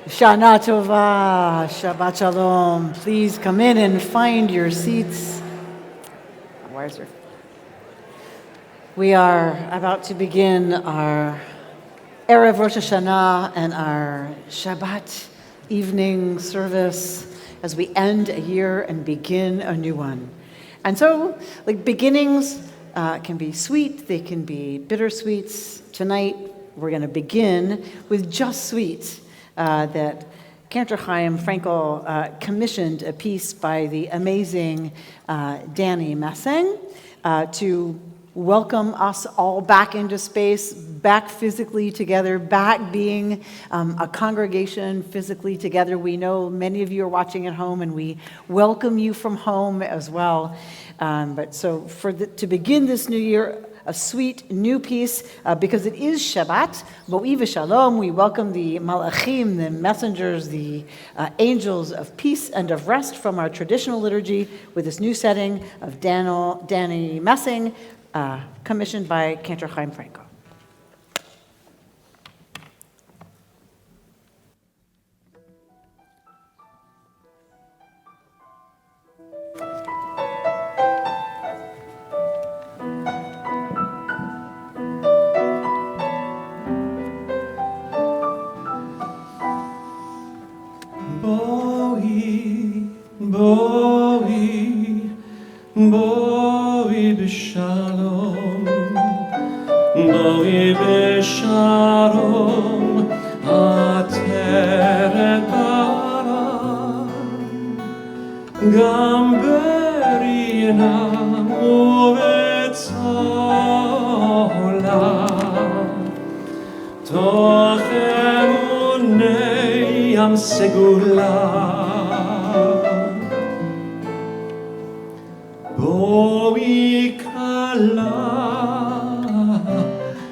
Shana Tova, Shabbat Shalom. Please come in and find your seats. Where's your? We are about to begin our Erev Rosh Hashanah and our Shabbat evening service as we end a year and begin a new one. And so, beginnings can be sweet, they can be bittersweets. Tonight, we're going to begin with just sweet. That Cantor Chaim Frankel commissioned a piece by the amazing Danny Messing to welcome us all back into space, back physically together, back being a congregation physically together. We know many of you are watching at home, and we welcome you from home as well. To begin this new year, a sweet new piece, because it is Shabbat, Bo'i v'Shalom. We welcome the Malachim, the messengers, the angels of peace and of rest from our traditional liturgy with this new setting of Danny Messing, commissioned by Cantor Chaim Frankel. Bo'i b'shalom, bo'i b'shalom, ateret bara, gam berina uvetzola, toch emunei am segula. Bo'i kala,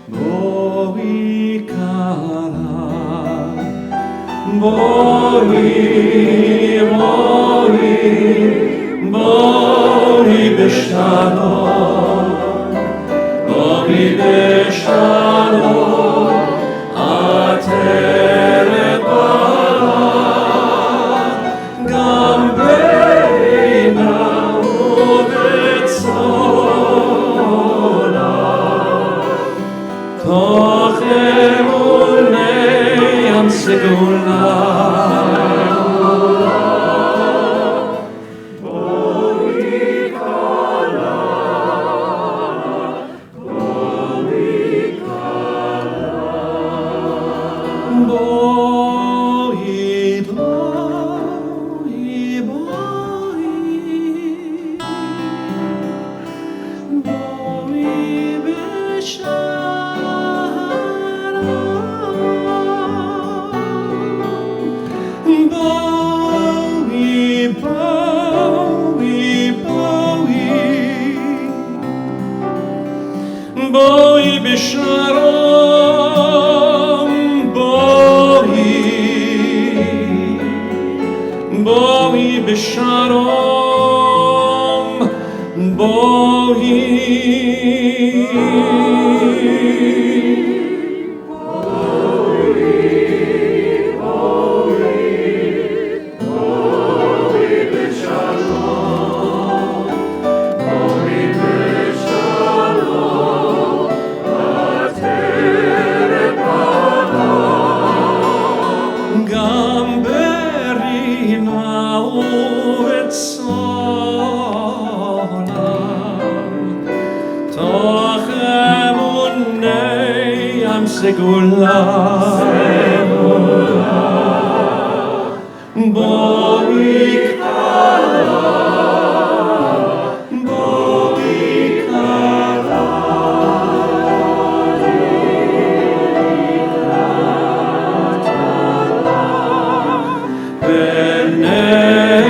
bo'i kala, bo'i b'shalom, bo'i b'shalom, ateret bara, gam berina toch emunei am segula. Bo'i kala, bo'i kala, bo'i, bo'i, bo'i Bo'i b'shalom, bo'i b'shalom, bo'i. Segula, bo'i kala, bo'i kala, b'nei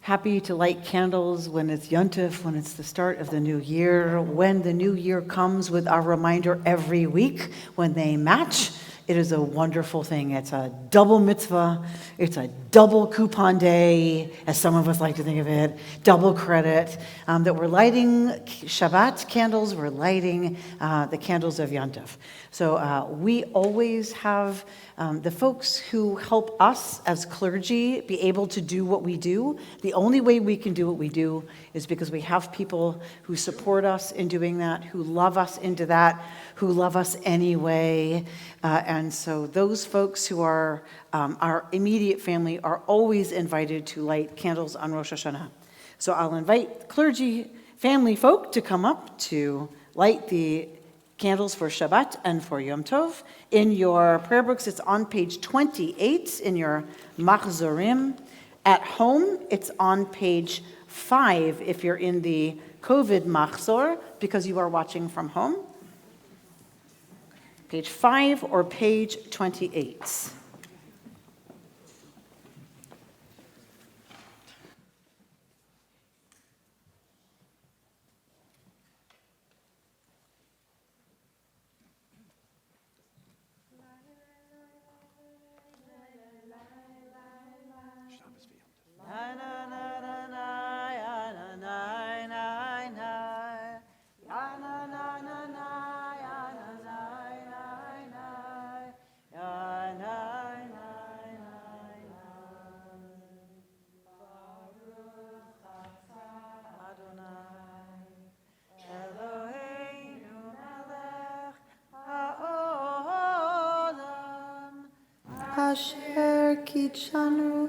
Shabbat happy to light candles when it's Yontif, when it's the start of the new year, when the new year comes with our reminder every week, when they match. It is a wonderful thing. It's a double mitzvah. It's a double coupon day, as some of us like to think of it, double credit, that we're lighting Shabbat candles, we're lighting the candles of Yontif. So we always have the folks who help us as clergy be able to do what we do. The only way we can do what we do is because we have people who support us in doing that, who love us into that, who love us anyway. And so those folks who are our immediate family are always invited to light candles on Rosh Hashanah. So I'll invite clergy family folk to come up to light the candles for Shabbat and for Yom Tov. In your prayer books, it's on page 28 in your Machzorim. At home, it's on page 5 if you're in the COVID Machzor, because you are watching from home. Page 5 or page 28. Asher kitshanu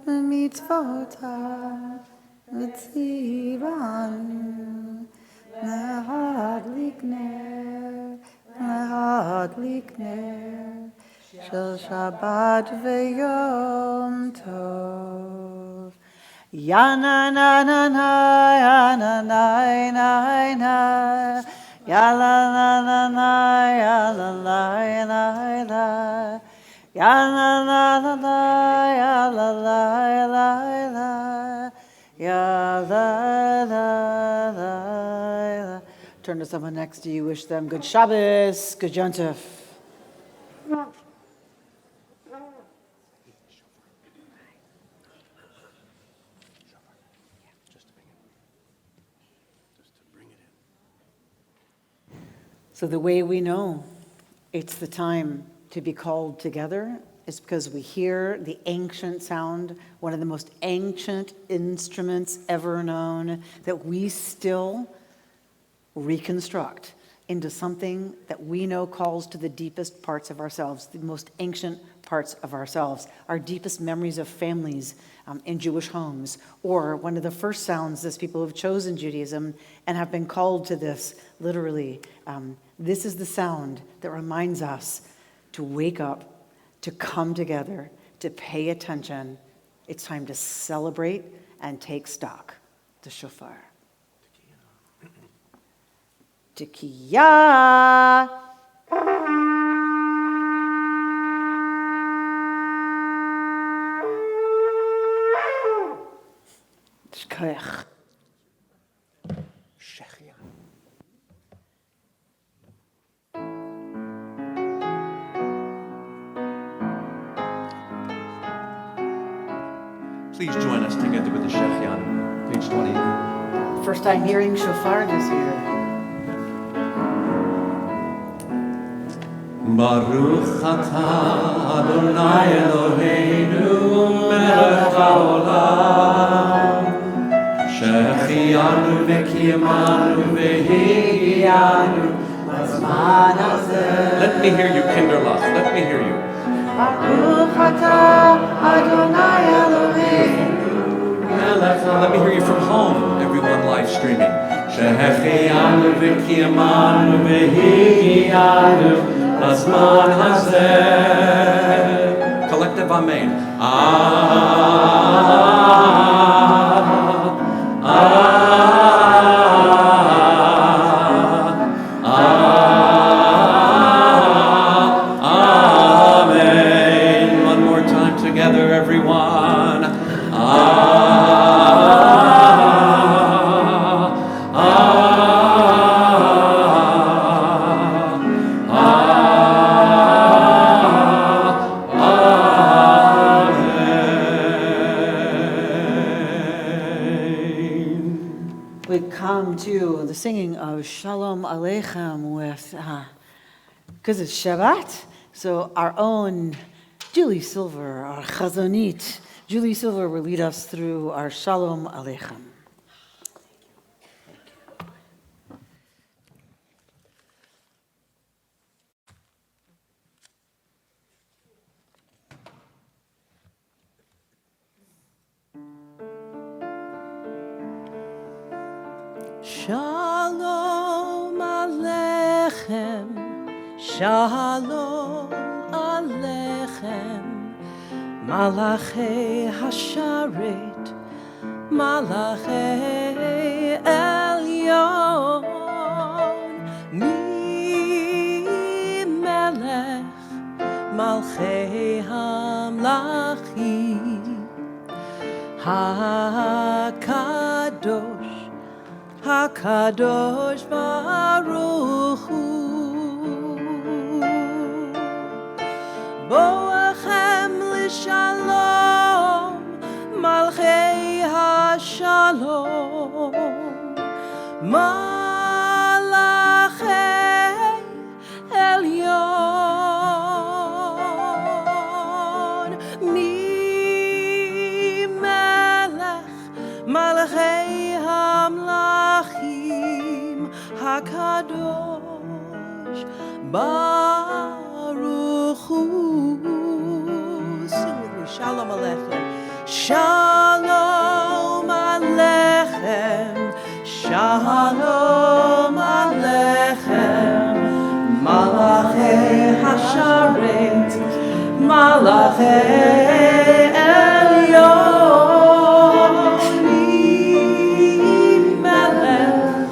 mitzvotav v'tzivanu lehadlik ner shel Shabbat v'Yom Tov. Yana na na na yana na na na yala na na na yala la la la. Ya la la la la, ya la la la la, ya la la la la. Turn to someone next to you, wish them good Shabbos, good Yontif. So the way we know it's the time to be called together is because we hear the ancient sound, one of the most ancient instruments ever known, that we still reconstruct into something that we know calls to the deepest parts of ourselves, the most ancient parts of ourselves, our deepest memories of families in Jewish homes, or one of the first sounds as people who have chosen Judaism and have been called to this, literally. This is the sound that reminds us to wake up, to come together, to pay attention. It's time to celebrate and take stock. The shofar. Tikiyah. Shkoyach. Please join us together with the Shechianu, page 20. First time hearing shofar this year. Baruch atah Adonai Eloheinu melech haolam Shechianu v'kiyamanu v'higiyanu b'zman hazeh. Let me hear you, Kinderlach. Let me hear you. Baruch atah Adonai Eloheinu. Let me hear you from home, everyone live streaming. Shechianu v'kiyamanu v'higiyanu b'zman hazeh. Collective Amen. Amen. One more time together, everyone. Amen. of Shalom Aleichem with, because it's Shabbat, so our own Julie Silver, our Chazonit, Julie Silver will lead us through our Shalom Aleichem. Shalom Aleichem, Shalom Aleichem, Malachei Hasharet, Malachei Elyon, Mi Melech, Malchei Hamlachim, HaKadosh, HaKadosh Baruch Hu, Boachem L'Shalom, Malchei HaShalom, Malachei Elyon, Mi Melech, Malchei Hamlachim, HaKadosh Baruch Hu. Sing with me, Shalom Aleichem, Shalom Aleichem, Shalom Aleichem, Malachei Hasharet, Malachei Elyon, Melech,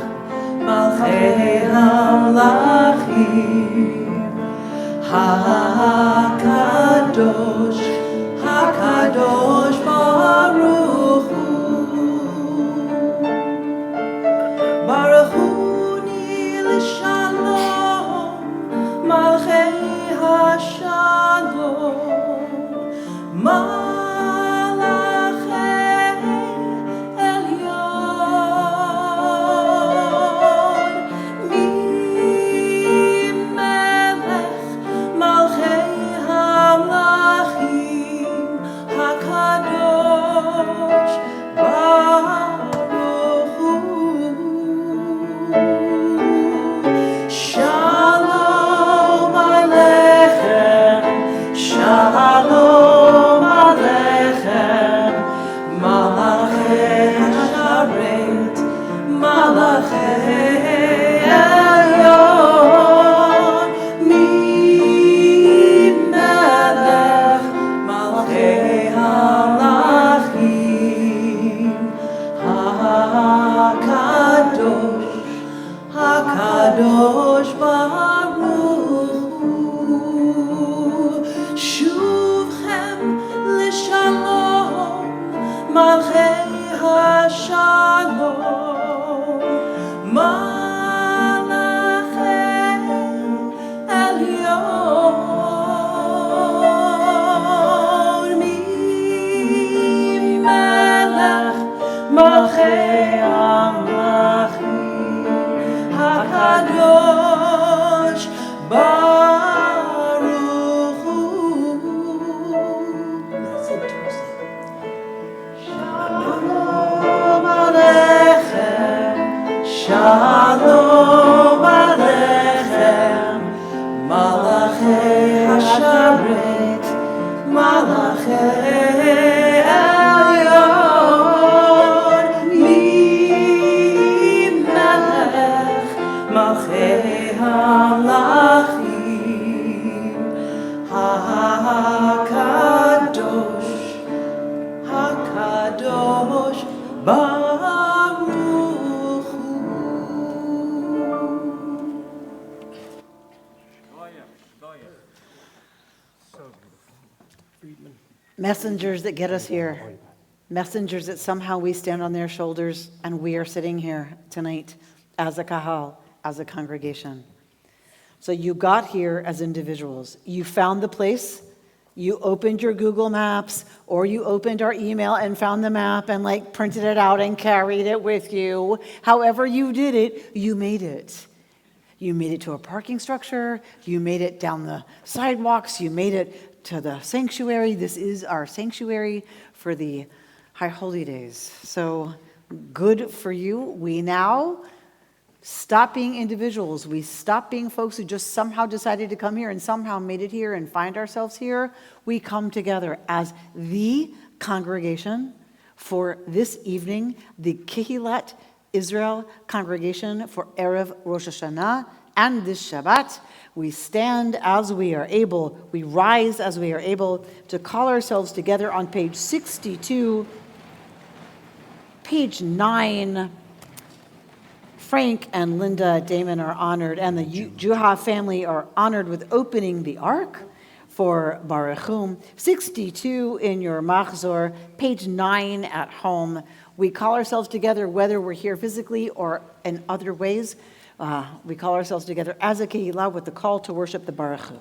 Malchei Hamlachim, HaKadosh, HaKadosh Baruch Hu, Baruch Hu Ni L'Shalom, Malchei HaShalom, Malachei Elyon, Mi Melech, Malchei Hamlachim, HaKadosh Baruch Hu. Shalom Aleichem, Shalom Aleichem, Malachei Hasharet, Malachei Elyon, Mi Melech, Malchei Hamlachim, HaKadosh, HaKadosh Baruch Hu, Shuvchem L'Shalom, Malchei HaShalom, Malachei Elyon, Mi Melech, Malchei Hamlachim, HaKadosh Baruch Hu. Shalom Aleichem, Shalom Aleichem, Malachei Hasharet, Malachei Elyon, Mi Melech, Malchei Hamlachim, HaKadosh, HaKadosh Baruch Hu. Messengers that get us here. Messengers that somehow we stand on their shoulders and we are sitting here tonight as a kahal, as a congregation. So you got here as individuals. You found the place You opened your Google Maps, or you opened our email and found the map and printed it out and carried it with you. However you did it, you made it. You made it to a parking structure. You made it down the sidewalks. You made it to the sanctuary. This is our sanctuary for the High Holy Days. So good for you. We now stop being individuals. We stop being folks who just somehow decided to come here and somehow made it here and find ourselves here. We come together as the congregation for this evening, the Kehilat Israel congregation for Erev Rosh Hashanah, and this Shabbat. We stand as we are able, we rise as we are able to call ourselves together on page 62, page 9. Frank and Linda Damon are honored, and the Juha family are honored with opening the Ark for Baruchum. 62 in your Machzor, page 9 at home. We call ourselves together, whether we're here physically or in other ways. We call ourselves together as a Kehillah with the call to worship the Baruch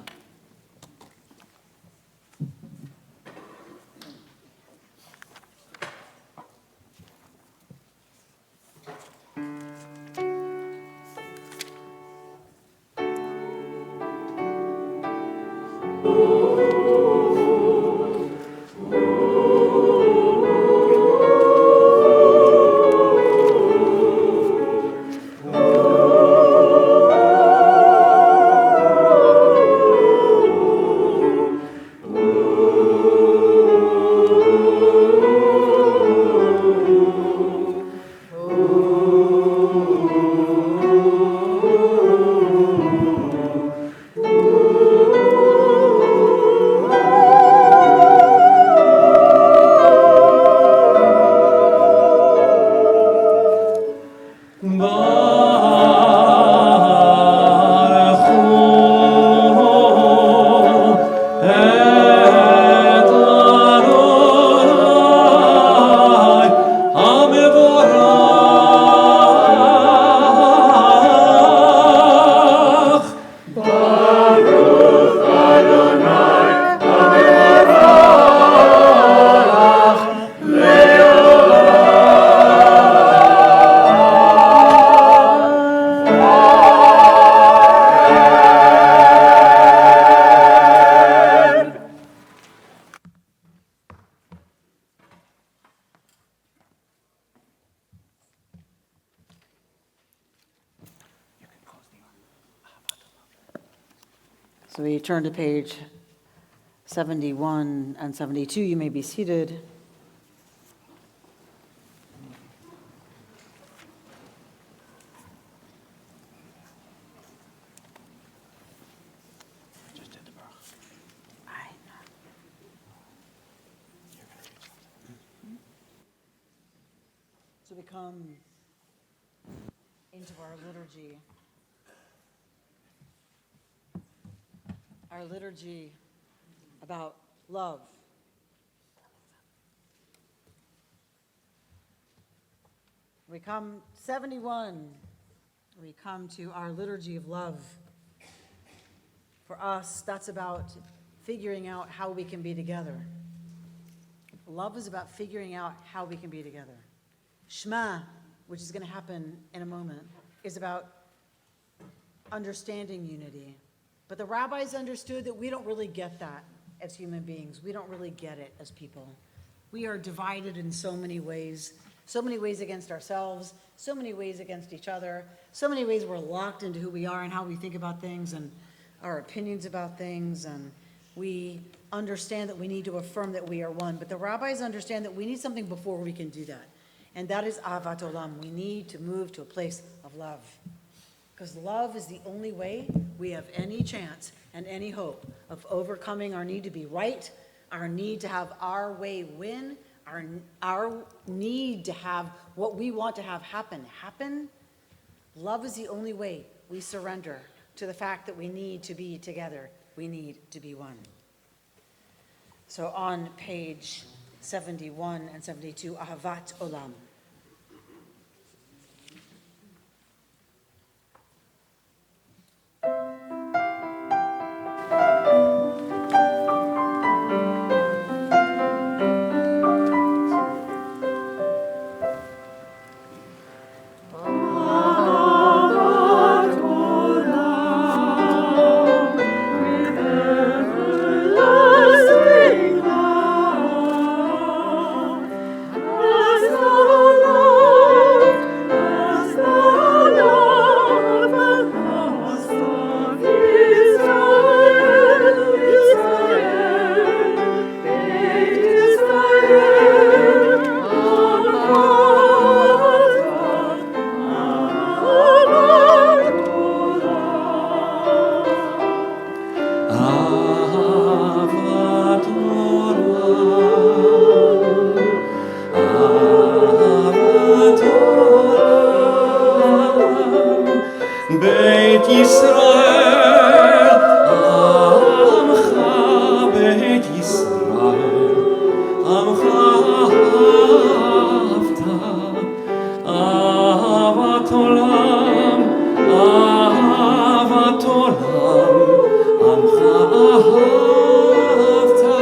So we turn to page 71 and 72. You may be seated. So we come into our liturgy. Our liturgy about love. We come 71. We come to our liturgy of love. For us, that's about figuring out how we can be together. Love is about figuring out how we can be together. Shema, which is going to happen in a moment, is about understanding unity. But the rabbis understood that we don't really get that as human beings. We don't really get it as people. We are divided in so many ways against ourselves, so many ways against each other, so many ways we're locked into who we are and how we think about things and our opinions about things, and we understand that we need to affirm that we are one. But the rabbis understand that we need something before we can do that, and that is ahavat olam. We need to move to a place of love. Because love is the only way we have any chance and any hope of overcoming our need to be right, our need to have our way win, our need to have what we want to have happen. Love is the only way we surrender to the fact that we need to be together. We need to be one. So on page 71 and 72, Ahavat Olam. Ahavat olam, ahavat olam, Beit Yisrael, Amcha Beit Yisrael, Amcha ahavta, ahavat olam, ahavat olam, Amcha ahavta.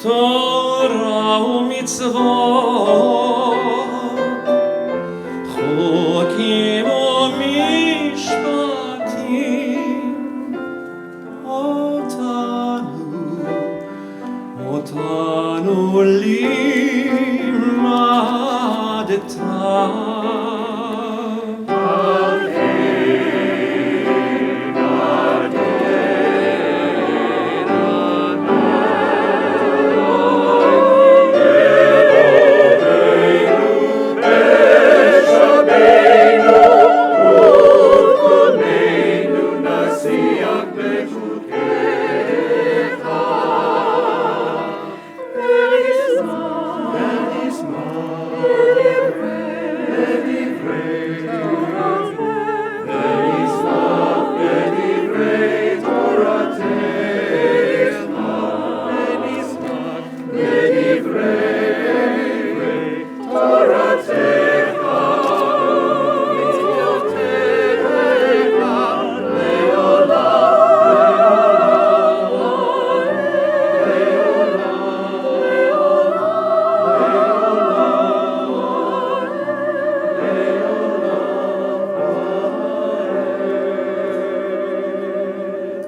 Torah u'mitzvot, chokim u'mishpatim, otanu limadta.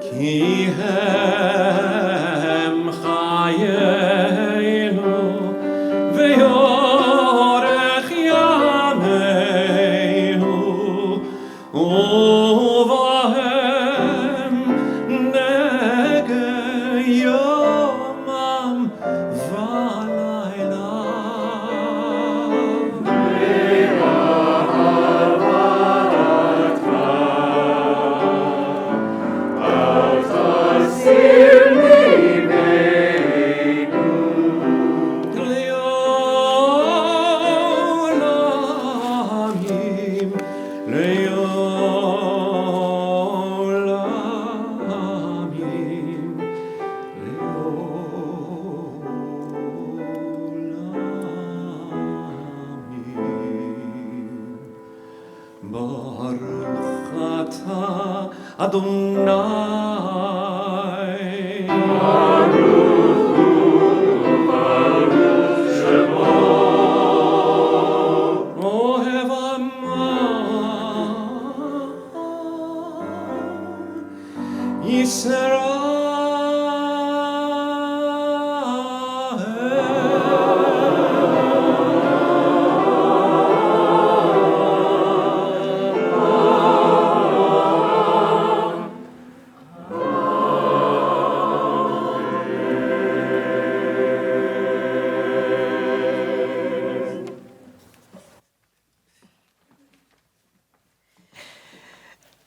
Ki hem chayenu ve'yorech yameinu uvahem nege yomam v'layla. Leolamim, leolamim, leolamim. Baruch atah Adonai. Ohev Amam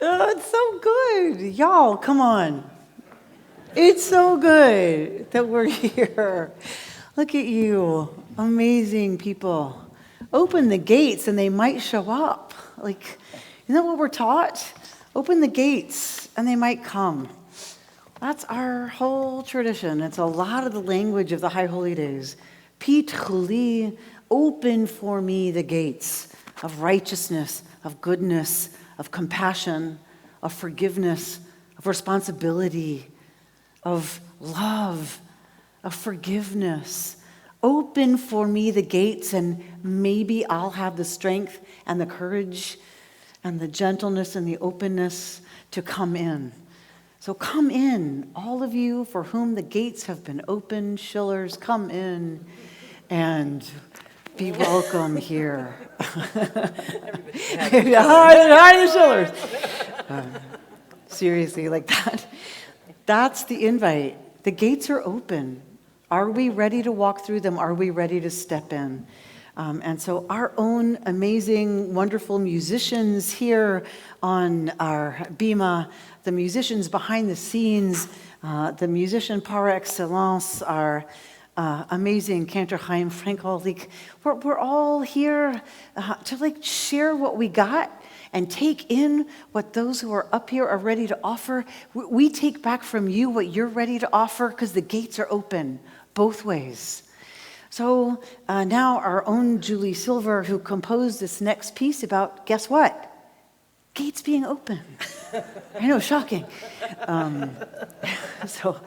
Oh, it's so good. Y'all, come on. It's so good that we're here. Look at you, amazing people. Open the gates and they might show up. Like, isn't that what we're taught? Open the gates and they might come. That's our whole tradition. It's a lot of the language of the High Holy Days. Pitchu li, open for me the gates of righteousness, of goodness, of compassion, of forgiveness, of responsibility, of love, of forgiveness. Open for me the gates, and maybe I'll have the strength and the courage and the gentleness and the openness to come in. So come in, all of you for whom the gates have been opened. Shillers, come in and be welcome here. Hi, the Shillers. Seriously, like that. That's the invite. The gates are open. Are we ready to walk through them? Are we ready to step in? And so our own amazing, wonderful musicians here on our bima, the musicians behind the scenes, the musician par excellence, our amazing cantor Chaim Frankel, we're all here to share what we got and take in what those who are up here are ready to offer. We take back from you what you're ready to offer because the gates are open both ways. So now our own Julie Silver, who composed this next piece about, guess what? Gates being open. I know, shocking. So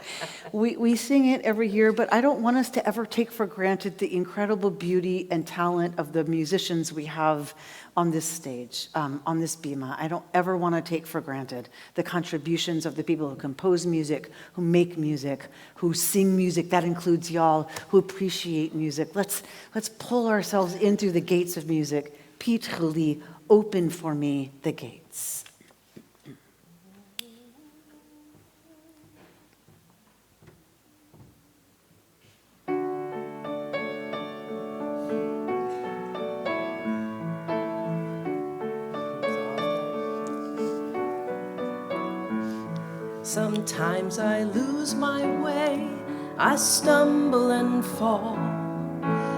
we sing it every year, but I don't want us to ever take for granted the incredible beauty and talent of the musicians we have on this stage, on this bima. I don't ever want to take for granted the contributions of the people who compose music, who make music, who sing music. That includes y'all who appreciate music. Let's pull ourselves in through the gates of music. Pitru li, open for me the gates. Sometimes I lose my way, I stumble and fall.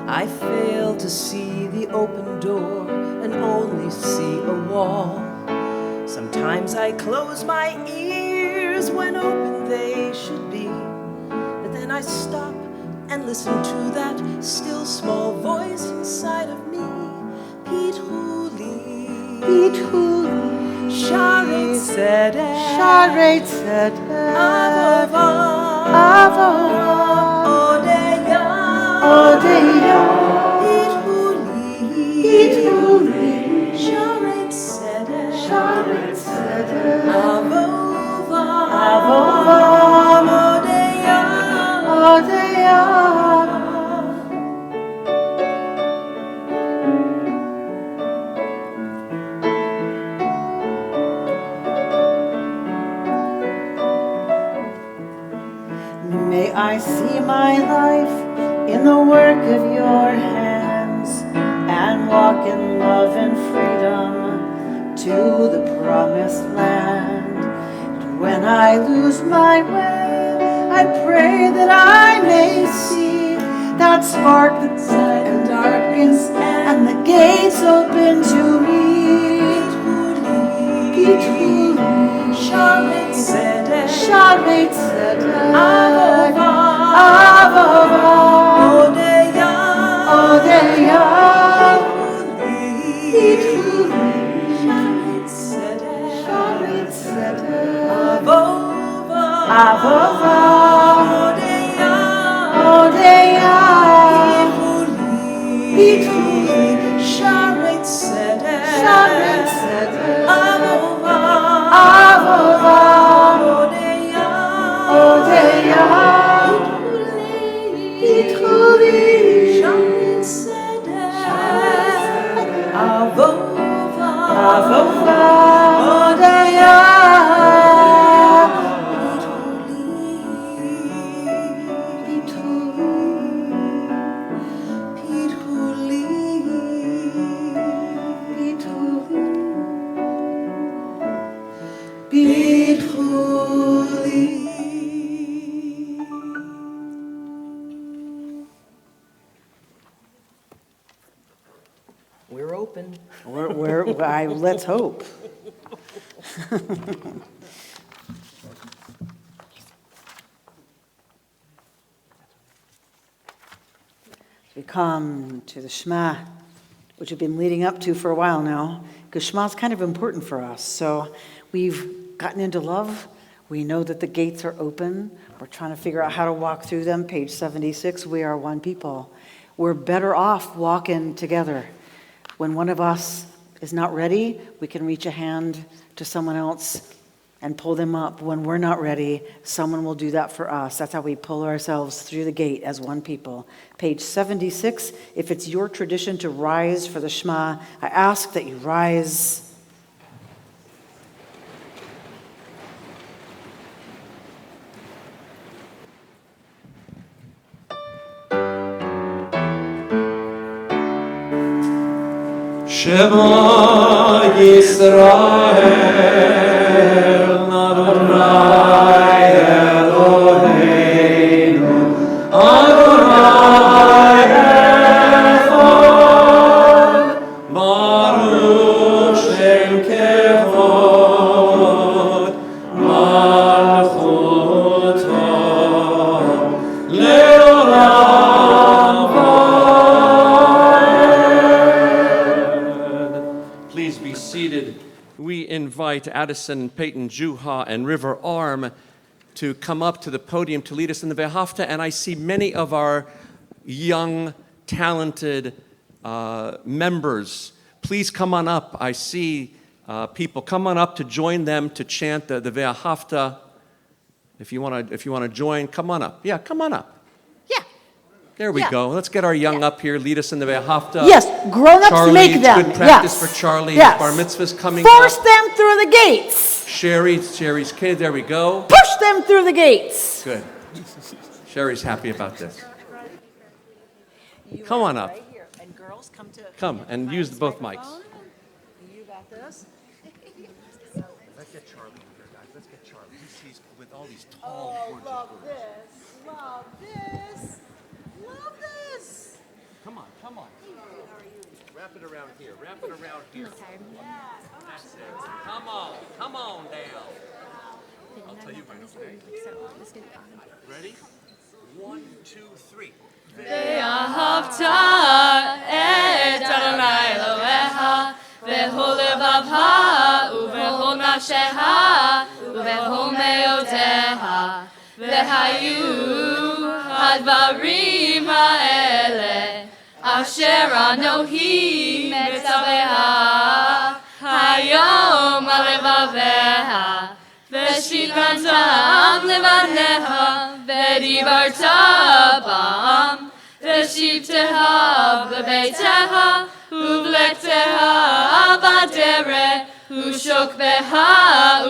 I fail to see the open door and only see a wall. Sometimes I close my ears when open they should be. But then I stop and listen to that still small voice inside of me. Pitru li, Pitru li, Sharet Tzedek, Sharet Tzedek, Avova, Avova, Odeya, Odeya, Pitru li, Sharet Tzedek, Sharet Tzedek, Avova, Avova, Odeya, Odeya. May I see my life in the work of your hands and walk in love and freedom to the promised land. And when I lose my way, I pray that I may see that spark that's and darkens and the gates open to me. Pitru li, Sharet Tzedek, Sharet Tzedek, Avova, Avova, Odeya, Odeya, Pitru li, Pitru li, Sharet Tzedek, Sharet Tzedek, Avova, Avova, Odeya, Odeya, Pitru li, Pitru li, Sharet Tzedek, Sharet Tzedek, Avova, Avova, Odeya, Odeya, Pitru li, Sharet Tzedek, Avova, Avova, Odeya. We're open. Let's hope. We come to the Shema, which we've been leading up to for a while now, because Shema is kind of important for us. So we've gotten into love. We know that the gates are open. We're trying to figure out how to walk through them. Page 76, we are one people. We're better off walking together. When one of us is not ready, we can reach a hand to someone else and pull them up. When we're not ready, someone will do that for us. That's how we pull ourselves through the gate as one people. Page 76, if it's your tradition to rise for the Shema, I ask that you rise. Shema Yisrael, Adonai Eloheinu, Adonai Echad, Baruch Shem Kevod, Malchuto, Leolam Vaed. Please be seated. We invite Addison, Peyton, Juha, and River Arm to come up to the podium to lead us in the Vehafta, and I see many of our young, talented members. Please come on up. I see people. Come on up to join them to chant the Vehafta. If you want to join, come on up. Yeah, come on up. Yeah. There we go. Let's get our young up here. Lead us in the Vehafta. Yes, grown-ups Charlie, make them. It's good practice Yes. for Charlie. Yes. His bar mitzvah's coming Force up. them through the gates. Sherry's kid. There we go. Push them through the gates. Good. Sherry's happy about this. Come on up. And girls, Come and use both mics. You got this. Let's get Charlie here, guys. Let's get Charlie. He's with all these tall, gorgeous Love girls. this. Love this. Love this. Come on. Wrap it around here. Wrap it around here. That's it. Come on down. I'll tell you when, okay? Ready? 1, 2, 3. ואהבת את אדוני אלוהיך בכל לבבך ובכל נפשך ובכל מאודך והיו הדברים האלה אשר אנוכי מצווה היום על לבביך ושכנתם לבניך ודיברת בם ושבתך בביתך ובלכתך בדרך ושוכבך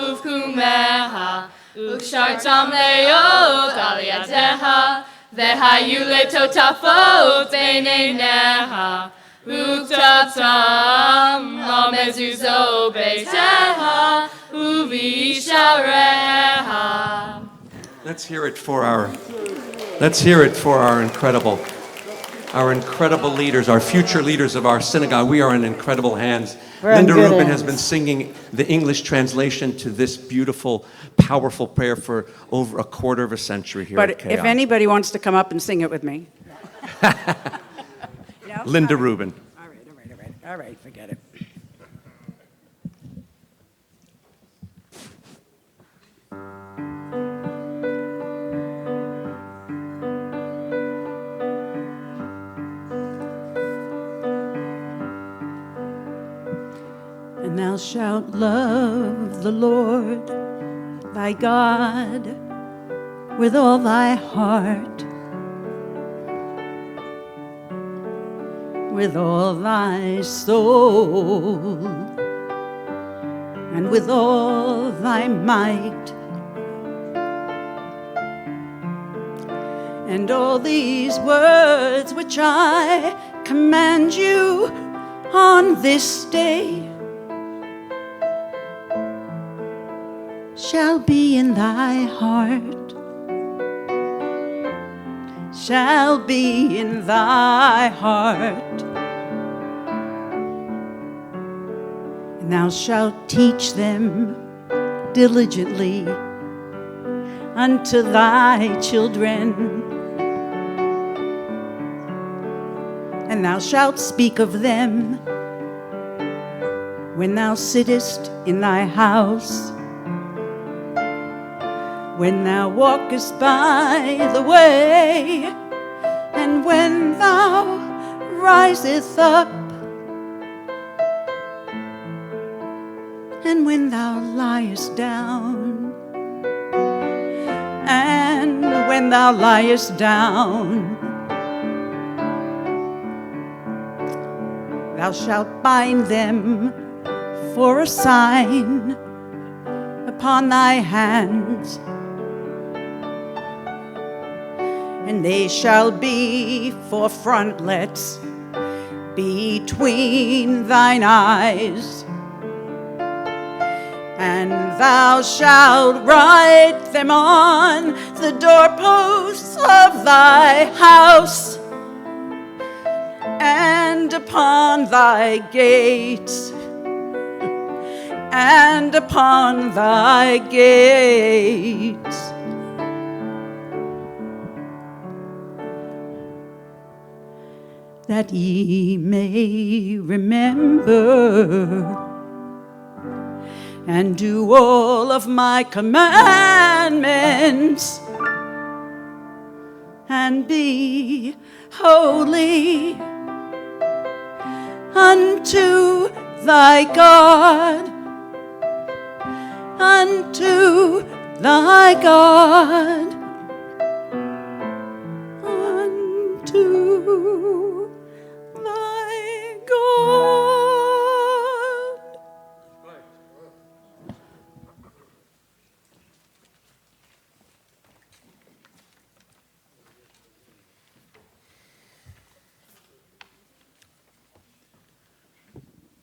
ובקומך וקשרתם להיות על ידיך והיו לטוטפות בין עיניך וכתבתם על מזוזות ביתך ובשעריך. Let's hear it for our incredible leaders, our future leaders of our synagogue. We are in incredible hands. We're in Linda good Rubin hands. has been singing the English translation to this beautiful, powerful prayer for over a quarter of a century here But at KI. if anybody wants to come up and sing it with me. No? Linda Rubin. All right, forget it. And thou shalt love the Lord thy God with all thy heart, with all thy soul, and with all thy might. And all these words which I command you on this day shall be in thy heart, shall be in thy heart. And thou shalt teach them diligently unto thy children, and thou shalt speak of them when thou sittest in thy house, when thou walkest by the way, and when thou risest up, and when thou liest down, and when thou liest down. Thou shalt bind them for a sign upon thy hands, and they shall be for frontlets between thine eyes, and thou shalt write them on the doorposts of thy house and upon thy gates, and upon thy gates. That ye may remember and do all of my commandments, and be holy unto thy God, unto thy God, unto thy God.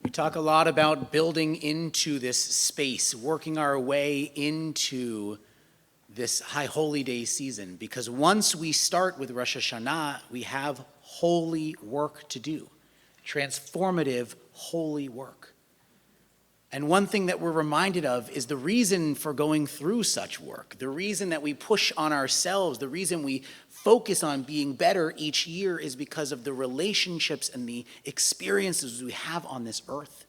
We talk a lot about building into this space, working our way into this High Holy Day season, because once we start with Rosh Hashanah, we have holy work to do, transformative holy work. And one thing that we're reminded of is the reason for going through such work, the reason that we push on ourselves, the reason we focus on being better each year is because of the relationships and the experiences we have on this earth.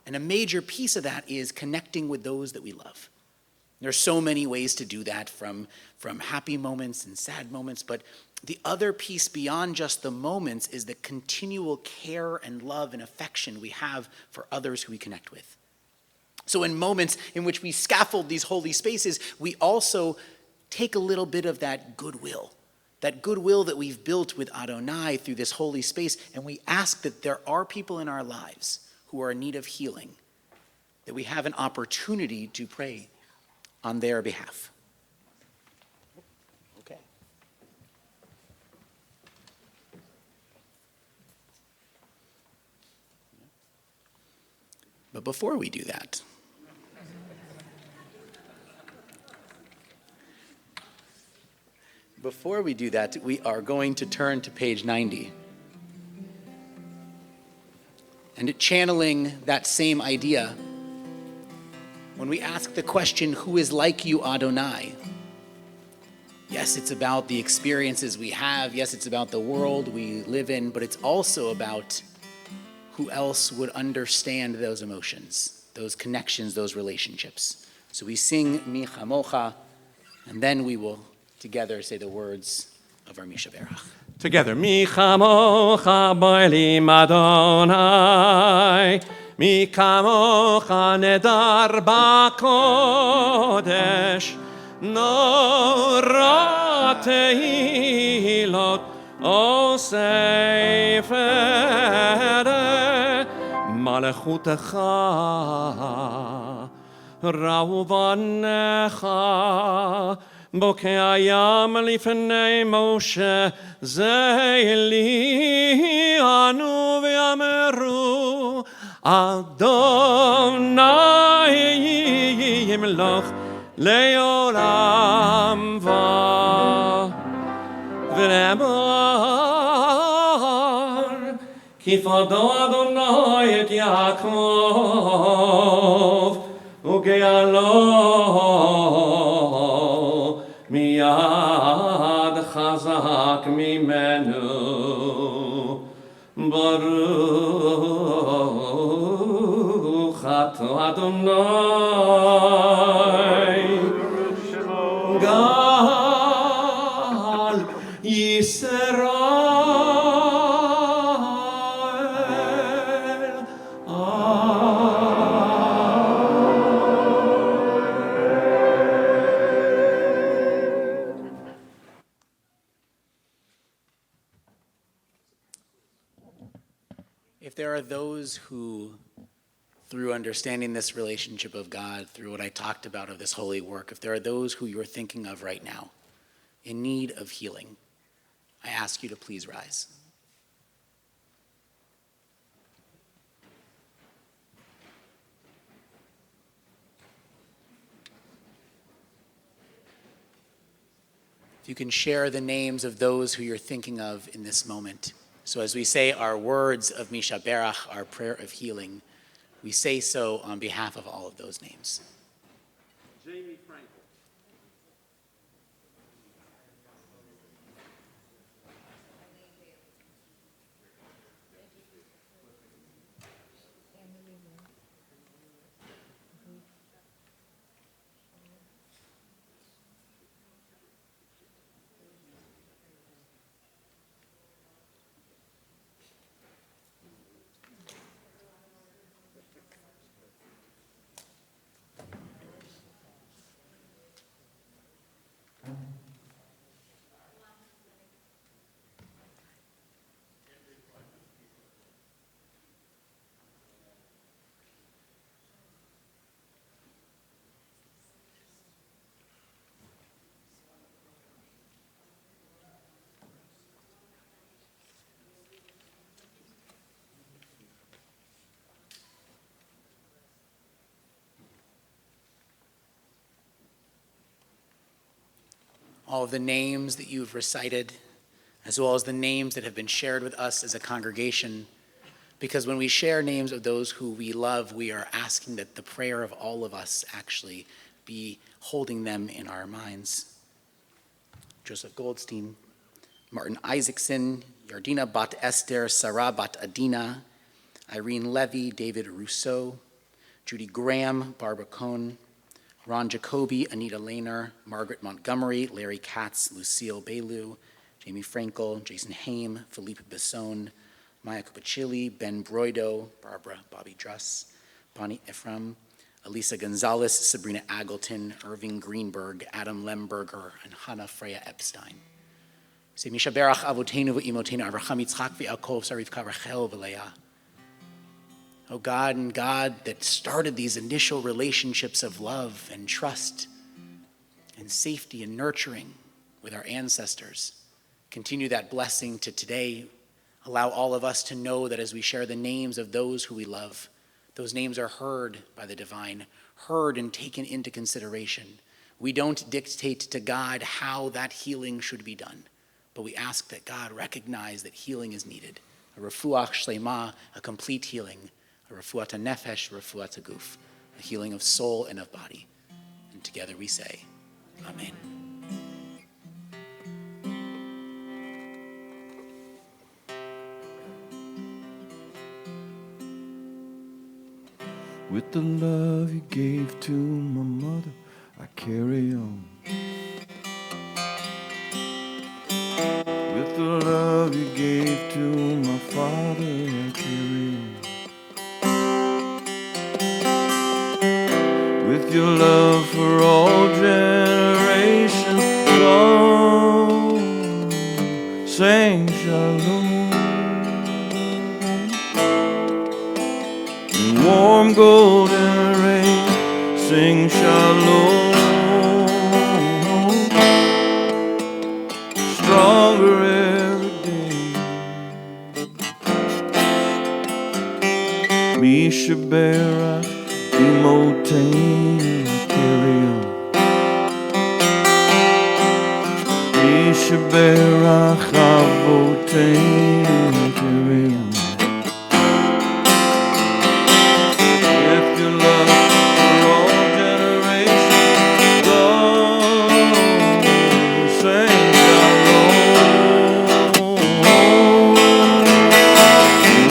And a major piece of that is connecting with those that we love. There's so many ways to do that, from happy moments and sad moments, but the other piece beyond just the moments is the continual care and love and affection we have for others who we connect with. So in moments in which we scaffold these holy spaces, we also take a little bit of that goodwill that we've built with Adonai through this holy space, and we ask that there are people in our lives who are in need of healing, that we have an opportunity to pray on their behalf. Okay. But before we do that, we are going to turn to page 90. And channeling that same idea, when we ask the question, who is like you, Adonai? Yes, it's about the experiences we have. Yes, it's about the world we live in, but it's also about who else would understand those emotions, those connections, those relationships. So we sing Mi Chamocha, and then we will together say the words of our Misha Berach. Together, Mi Chamocha Boilim Adonai, Mi Chamocha Nedar Bakodesh, Nora Tehilot Osefere, Malechutecha, Rauvanecha, Bokeh Hayam Lifnei Moshe, Zeili Anu V'yameru, Adonai Yimloch Leolam V'nemar, Kifado Adonai et Yaakov, Ugealo Miyad Chazak Mimenu, Baruch Ato Adonai, Gal Yisrael. If there are those who, through understanding this relationship of God, through what I talked about of this holy work, if there are those who you're thinking of right now in need of healing, I ask you to please rise. if you can share the names of those who you're thinking of in this moment. So as we say our words of Misha Berach, our prayer of healing, we say so on behalf of all of those names. Jamie Frankel. All of the names that you've recited, as well as the names that have been shared with us as a congregation, because when we share names of those who we love, we are asking that the prayer of all of us actually be holding them in our minds. Joseph Goldstein, Martin Isaacson, Yardina bat Esther, Sarah bat Adina, Irene Levy, David Rousseau, Judy Graham, Barbara Cohn, Ron Jacoby, Anita Lehner, Margaret Montgomery, Larry Katz, Lucille Bailu, Jamie Frankel, Jason Haim, Philippe Besson, Maya Cupachilli, Ben Broido, Barbara Bobby Druss, Bonnie Ephraim, Elisa Gonzalez, Sabrina Aggleton, Irving Greenberg, Adam Lemberger, and Hannah Freya Epstein. Say Misha Berach Avotenu v'Imotenu Avraham Yitzchak v'Yaakov Sarivka Rachel v'Leah. Oh God, and God that started these initial relationships of love and trust and safety and nurturing with our ancestors, continue that blessing to today. Allow all of us to know that as we share the names of those who we love, those names are heard by the divine, heard and taken into consideration. We don't dictate to God how that healing should be done, but we ask that God recognize that healing is needed. A refuach shlema, a complete healing. A refuat nefesh, a refuat guf, a healing of soul and of body. And together we say, Amen. With the love you gave to my mother, I carry on. With the love you gave to my father, I carry on. With your love for all generations, long sing shalom. In warm golden rain, sing shalom. Stronger every day. Misha Berach Emotain, carry on. Misha Berach Avotain, carry on. With your love for all generations, Lord, sing shalom.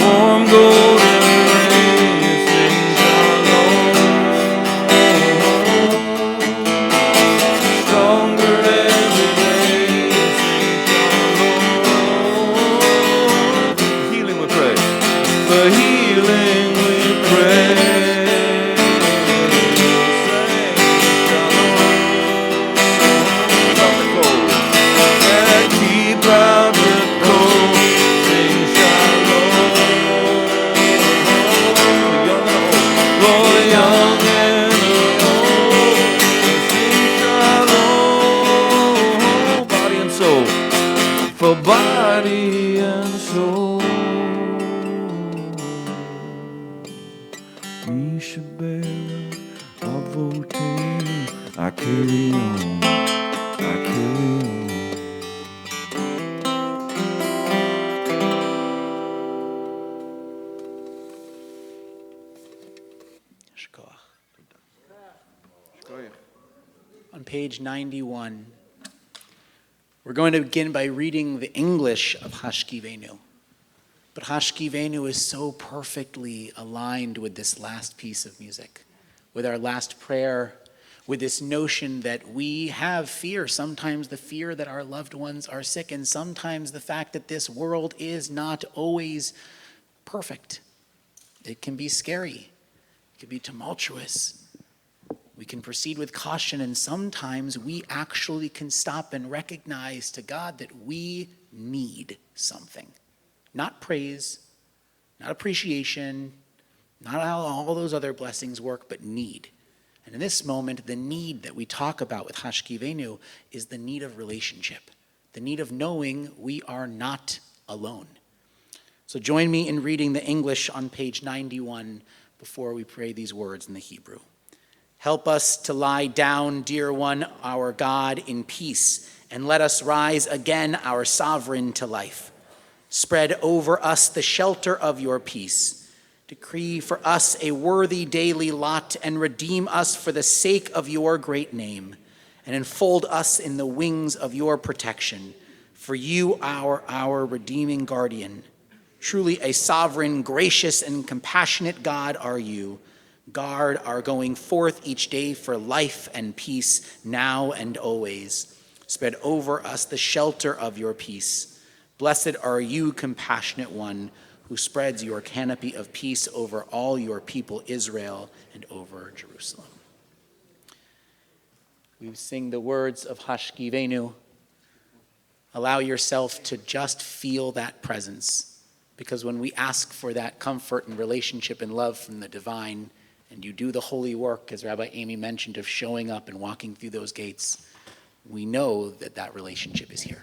Warm golden rain, sing shalom. Stronger every day, sing shalom. Healing we pray. For healing we pray. For body and soul, Misha Berach Avotain, I carry on, I carry on. page 91. We're going to begin by reading the English of Hashkivenu. But Hashkivenu is so perfectly aligned with this last piece of music, with our last prayer, with this notion that we have fear, sometimes the fear that our loved ones are sick, and sometimes the fact that this world is not always perfect. It can be scary. It can be tumultuous. We can proceed with caution, and sometimes we actually can stop and recognize to God that we need something. Not praise, not appreciation, not how all those other blessings work, but need. And in this moment, the need that we talk about with Hashkivenu is the need of relationship, the need of knowing we are not alone. So join me in reading the English on page 91 before we pray these words in the Hebrew. Help us to lie down, dear one, our God, in peace, and let us rise again, our sovereign, to life. Spread over us the shelter of your peace. Decree for us a worthy daily lot, and redeem us for the sake of your great name, and enfold us in the wings of your protection. For you are our redeeming guardian. Truly a sovereign, gracious, and compassionate God are you. Guard our going forth each day for life and peace, now and always. Spread over us the shelter of your peace. Blessed are you, compassionate one, who spreads your canopy of peace over all your people Israel and over Jerusalem. We sing the words of Hashkivenu. Allow yourself to just feel that presence, because when we ask for that comfort and relationship and love from the divine, and you do the holy work, as Rabbi Amy mentioned, of showing up and walking through those gates, we know that that relationship is here.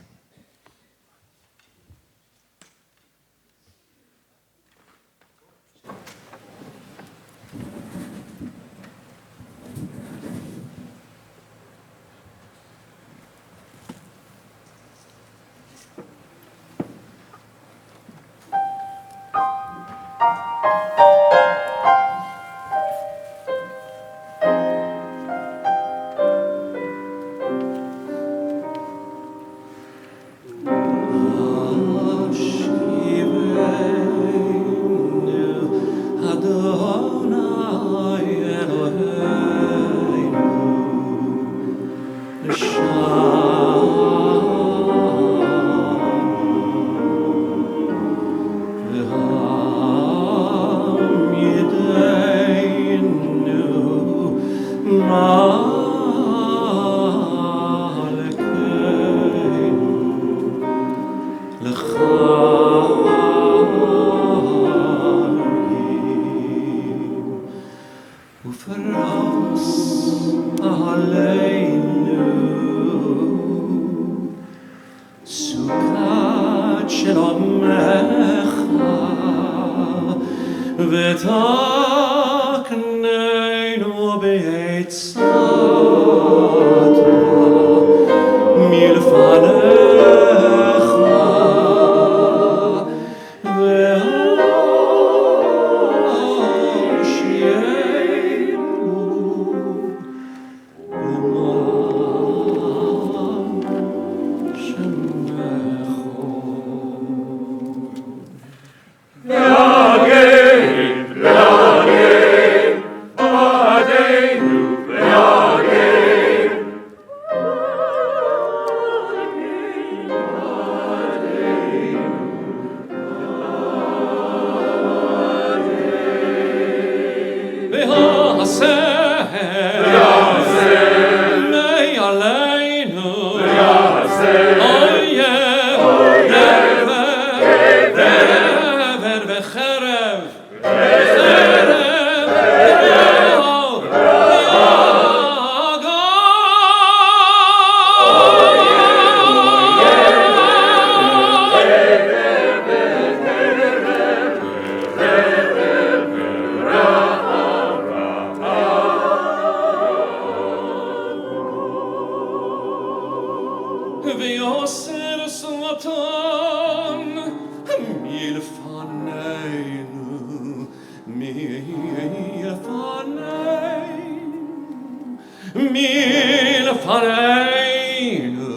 לפנינו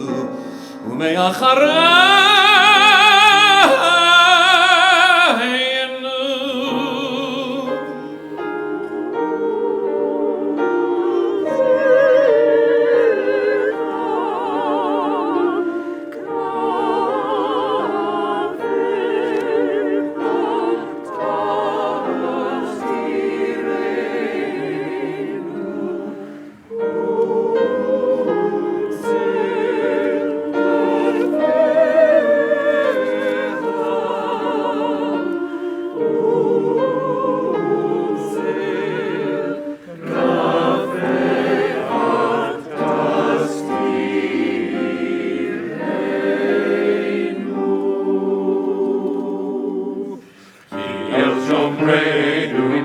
ומאחרינו.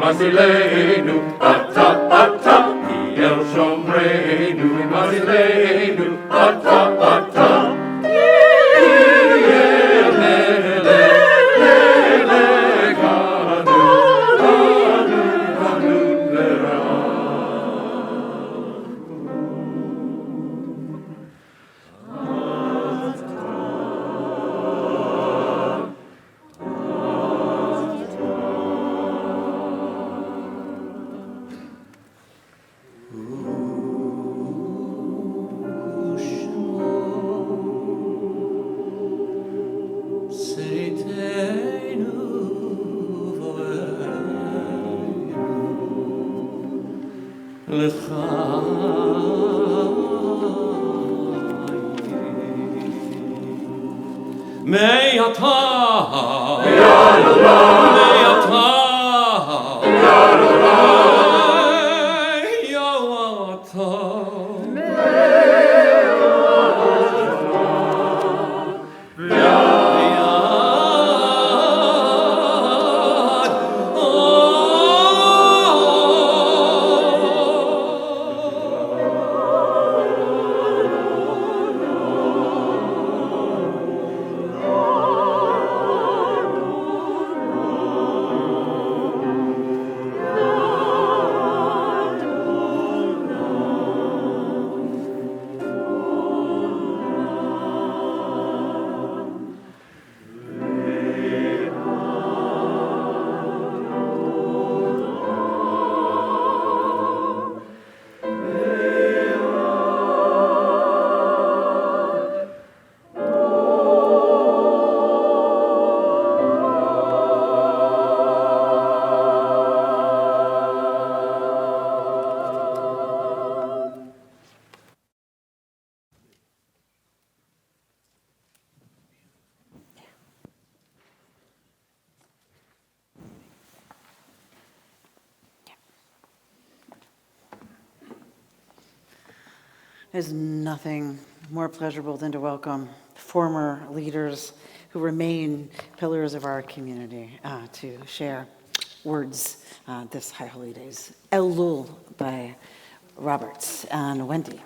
Mazilenu, ata, ata, el shomrenu, mazilenu, ata, ata. There's nothing more pleasurable than to welcome former leaders who remain pillars of our community to share words this High Holy Days. Elul by Roberts and Wendy.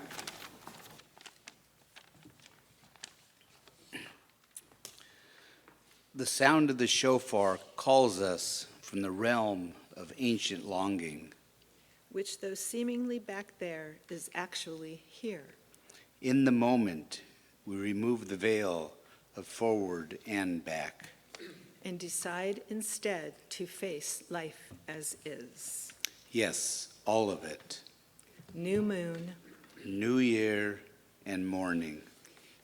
The sound of the shofar calls us from the realm of ancient longing. Which, though seemingly back there, is actually here. In the moment, we remove the veil of forward and back. And decide instead to face life as is. Yes, all of it. New moon. New year and morning.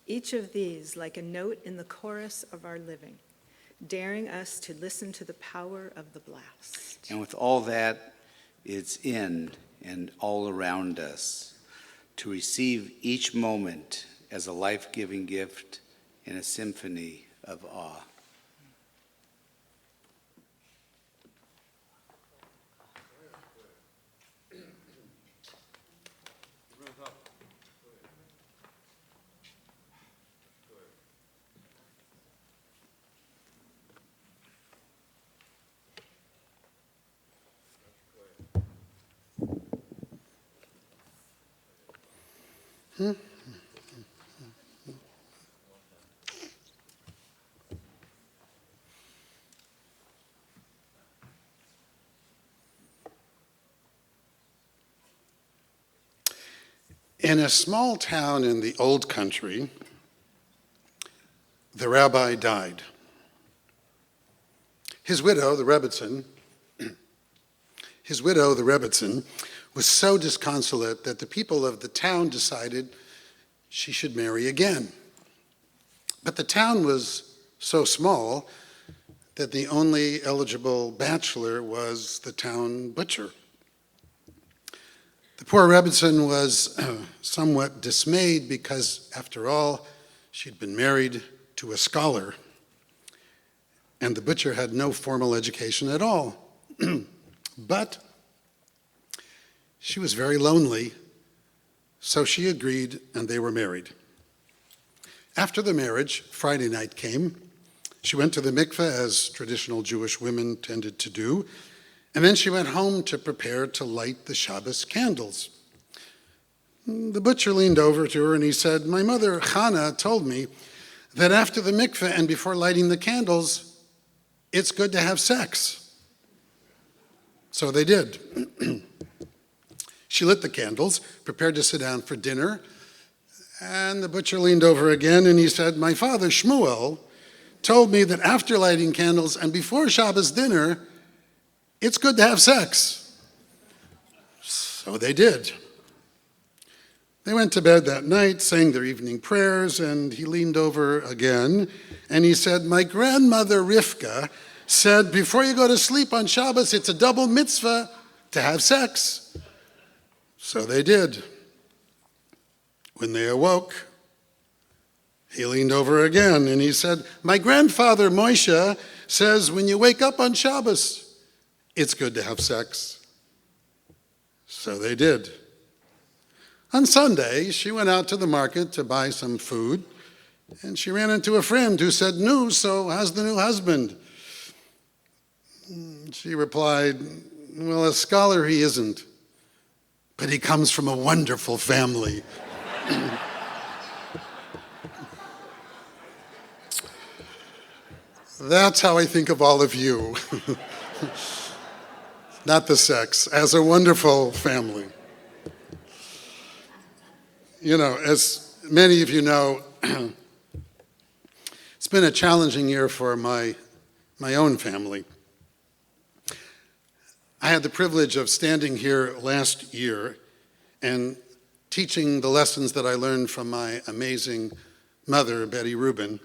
Each of these like a note in the chorus of our living, daring us to listen to the power of the blast. And with all that, it's in and all around us, to receive each moment as a life-giving gift and a symphony of awe. In a small town in the old country, the rabbi died. His widow, the Rebbitzin, was so disconsolate that the people of the town decided she should marry again. But the town was so small that the only eligible bachelor was the town butcher. The poor Rebbitzin was somewhat dismayed because, after all, she'd been married to a scholar, and the butcher had no formal education at all. But she was very lonely, so she agreed, and they were married. After the marriage, Friday night came. She went to the mikveh, as traditional Jewish women tended to do, and then she went home to prepare to light the Shabbos candles. The butcher leaned over to her and he said, "My mother, Chana, told me that after the mikveh and before lighting the candles, it's good to have sex." So they did. She lit the candles, prepared to sit down for dinner, and the butcher leaned over again and he said, "My father, Shmuel, told me that after lighting candles and before Shabbos dinner, it's good to have sex." So they did. They went to bed that night, sang their evening prayers, and he leaned over again and he said, "My grandmother Rivka said, before you go to sleep on Shabbos, it's a double mitzvah to have sex." So they did. When they awoke, he leaned over again and he said, "My grandfather Moshe says when you wake up on Shabbos, it's good to have sex." So they did. On Sunday, she went out to the market to buy some food, and she ran into a friend who said, "No, so how's the new husband?" She replied, "Well, a scholar he isn't, but he comes from a wonderful family." That's how I think of all of you. Not the sex, as a wonderful family. You know, as many of you know, it's been a challenging year for my own family. I had the privilege of standing here last year and teaching the lessons that I learned from my amazing mother, Betty Rubin,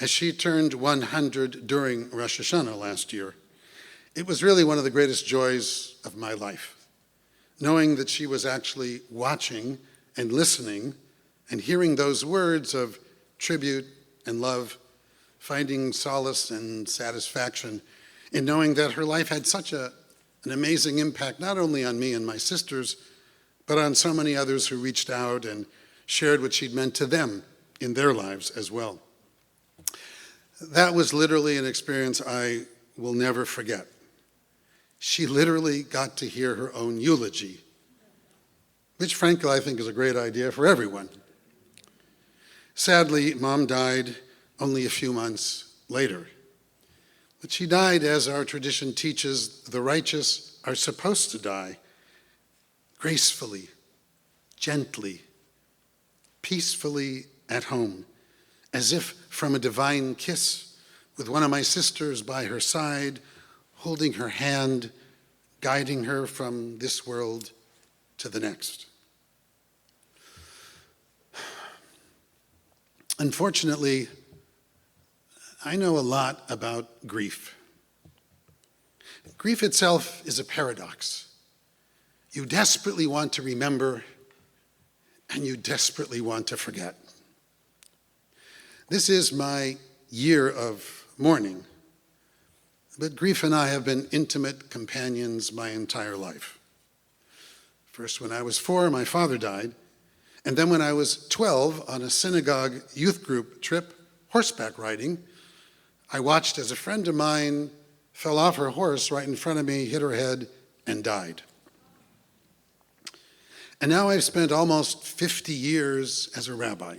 as she turned 100 during Rosh Hashanah last year. It was really one of the greatest joys of my life, knowing that she was actually watching and listening and hearing those words of tribute and love, finding solace and satisfaction in knowing that her life had such an amazing impact, not only on me and my sisters, but on so many others who reached out and shared what she'd meant to them in their lives as well. That was literally an experience I will never forget. She literally got to hear her own eulogy, which frankly I think is a great idea for everyone. Sadly, Mom died only a few months later. But she died, as our tradition teaches, the righteous are supposed to die, gracefully, gently, peacefully at home, as if from a divine kiss, with one of my sisters by her side, holding her hand, guiding her from this world to the next. Unfortunately, I know a lot about grief. Grief itself is a paradox. You desperately want to remember, and you desperately want to forget. This is my year of mourning, but grief and I have been intimate companions my entire life. First, when I was 4, my father died, and then when I was 12, on a synagogue youth group trip, horseback riding, I watched as a friend of mine fell off her horse right in front of me, hit her head, and died. And now I've spent almost 50 years as a rabbi,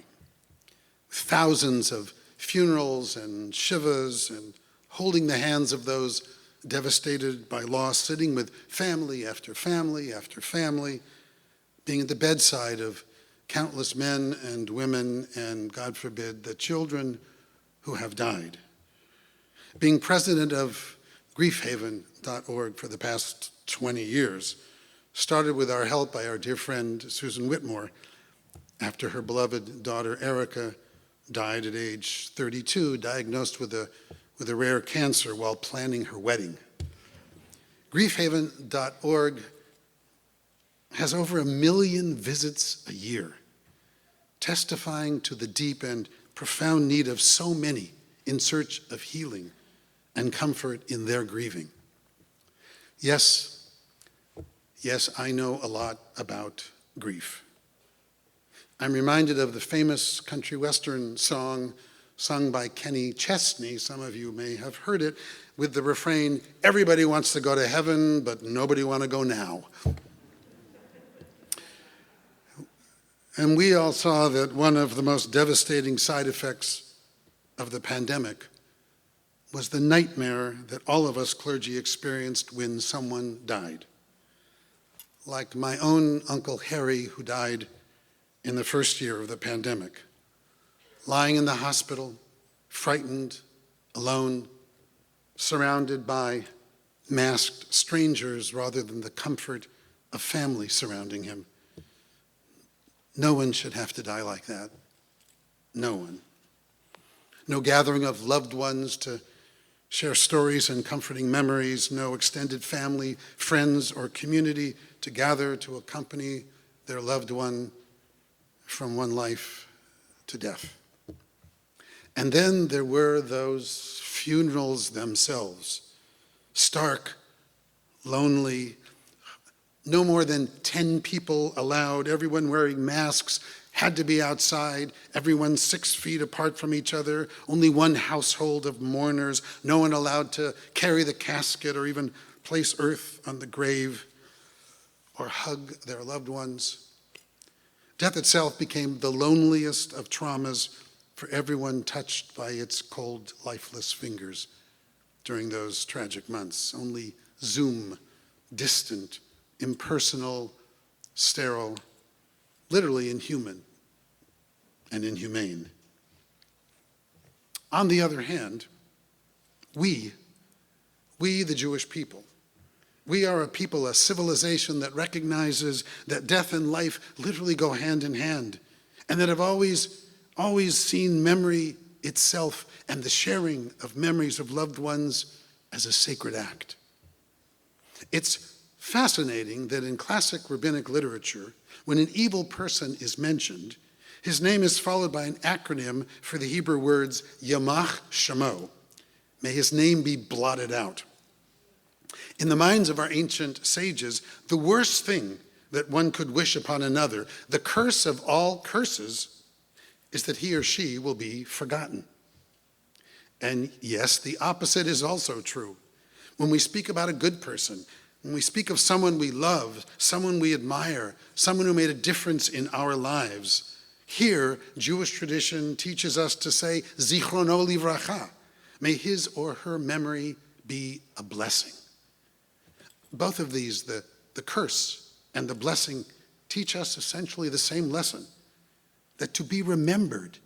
with thousands of funerals and shivas and holding the hands of those devastated by loss, sitting with family after family after family, being at the bedside of countless men and women, and God forbid, the children who have died. Being president of griefhaven.org for the past 20 years started with our help by our dear friend Susan Whitmore after her beloved daughter Erica died at age 32, diagnosed with a rare cancer while planning her wedding. Griefhaven.org has over 1 million visits a year, testifying to the deep and profound need of so many in search of healing and comfort in their grieving. Yes, I know a lot about grief. I'm reminded of the famous country western song sung by Kenny Chesney. Some of you may have heard it, with the refrain, "Everybody wants to go to heaven, but nobody want to go now." And we all saw that one of the most devastating side effects of the pandemic was the nightmare that all of us clergy experienced when someone died. Like my own Uncle Harry, who died in the first year of the pandemic, lying in the hospital, frightened, alone, surrounded by masked strangers rather than the comfort of family surrounding him. No one should have to die like that. No one. No gathering of loved ones to share stories and comforting memories, no extended family, friends, or community to gather to accompany their loved one from one life to death. And then there were those funerals themselves, stark, lonely, no more than 10 people allowed, everyone wearing masks, had to be outside, everyone 6 feet apart from each other, only one household of mourners, no one allowed to carry the casket or even place earth on the grave or hug their loved ones. Death itself became the loneliest of traumas for everyone touched by its cold, lifeless fingers during those tragic months. Only Zoom, distant, impersonal, sterile, literally inhuman and inhumane. On the other hand, we the Jewish people, we are a people, a civilization that recognizes that death and life literally go hand in hand, and that have always seen memory itself and the sharing of memories of loved ones as a sacred act. It's fascinating that in classic rabbinic literature, when an evil person is mentioned, his name is followed by an acronym for the Hebrew words Yamach Shemo. May his name be blotted out. In the minds of our ancient sages, the worst thing that one could wish upon another, the curse of all curses, is that he or she will be forgotten. And yes, the opposite is also true. When we speak about a good person, when we speak of someone we love, someone we admire, someone who made a difference in our lives, here, Jewish tradition teaches us to say, Zichrono livracha, may his or her memory be a blessing. Both of these, the curse and the blessing, teach us essentially the same lesson, that to be remembered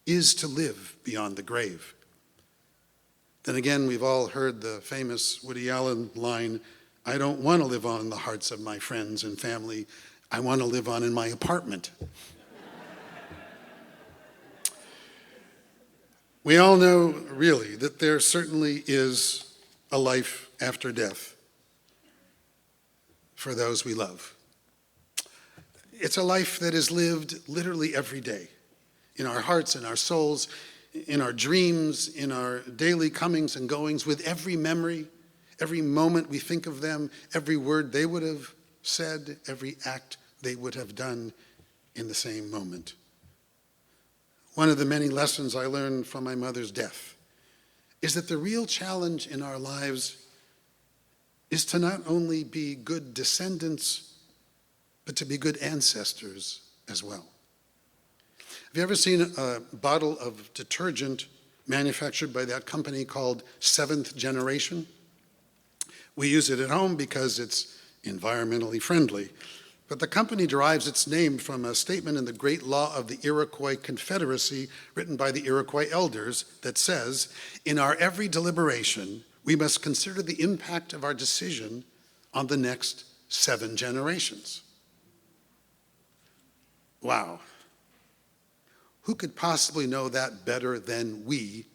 is to live beyond the grave. Then again, we've all heard the famous Woody Allen line, I don't want to live on in the hearts of my friends and family. I want to live on in my apartment. We all know, really, that there certainly is a life after death for those we love. It's a life that is lived literally every day, in our hearts, in our souls, in our dreams, in our daily comings and goings, with every memory, every moment we think of them, every word they would have said, every act they would have done in the same moment. One of the many lessons I learned from my mother's death is that the real challenge in our lives is to not only be good descendants, but to be good ancestors as well. Have you ever seen a bottle of detergent manufactured by that company called Seventh Generation? We use it at home because it's environmentally friendly. But the company derives its name from a statement in the Great Law of the Iroquois Confederacy written by the Iroquois elders that says, "In our every deliberation, we must consider the impact of our decision on the next 7 generations." Wow. Who could possibly know that better than we,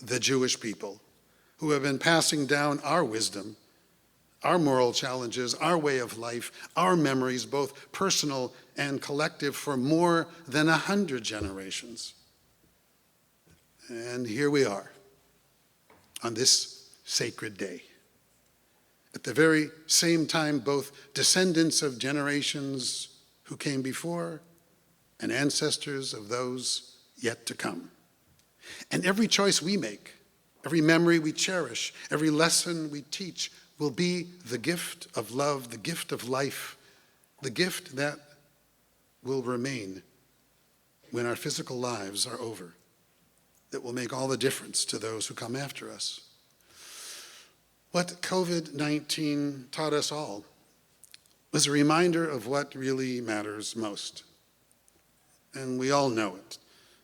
the Jewish people, who have been passing down our wisdom, our moral challenges, our way of life, our memories, both personal and collective, for more than 100 generations. And here we are on this sacred day. At the very same time, both descendants of generations who came before and ancestors of those yet to come. And every choice we make, every memory we cherish, every lesson we teach will be the gift of love, the gift of life, the gift that will remain when our physical lives are over, that will make all the difference to those who come after us. What COVID-19 taught us all was a reminder of what really matters most. And we all know it.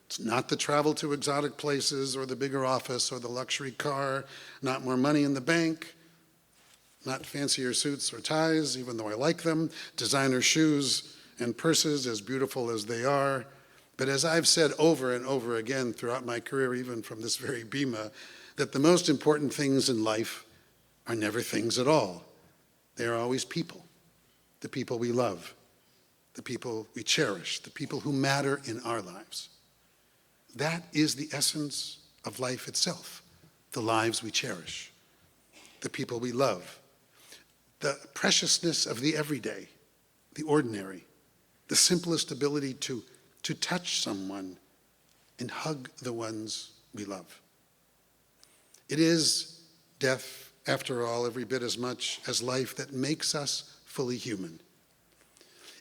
It's not the travel to exotic places or the bigger office or the luxury car, not more money in the bank, not fancier suits or ties, even though I like them, designer shoes and purses, as beautiful as they are. But as I've said over and over again throughout my career, even from this very bima, that the most important things in life are never things at all. They are always people, the people we love, the people we cherish, the people who matter in our lives. That is the essence of life itself, the lives we cherish, the people we love, the preciousness of the everyday, the ordinary, the simplest ability to touch someone and hug the ones we love. It is death, after all, every bit as much as life that makes us fully human.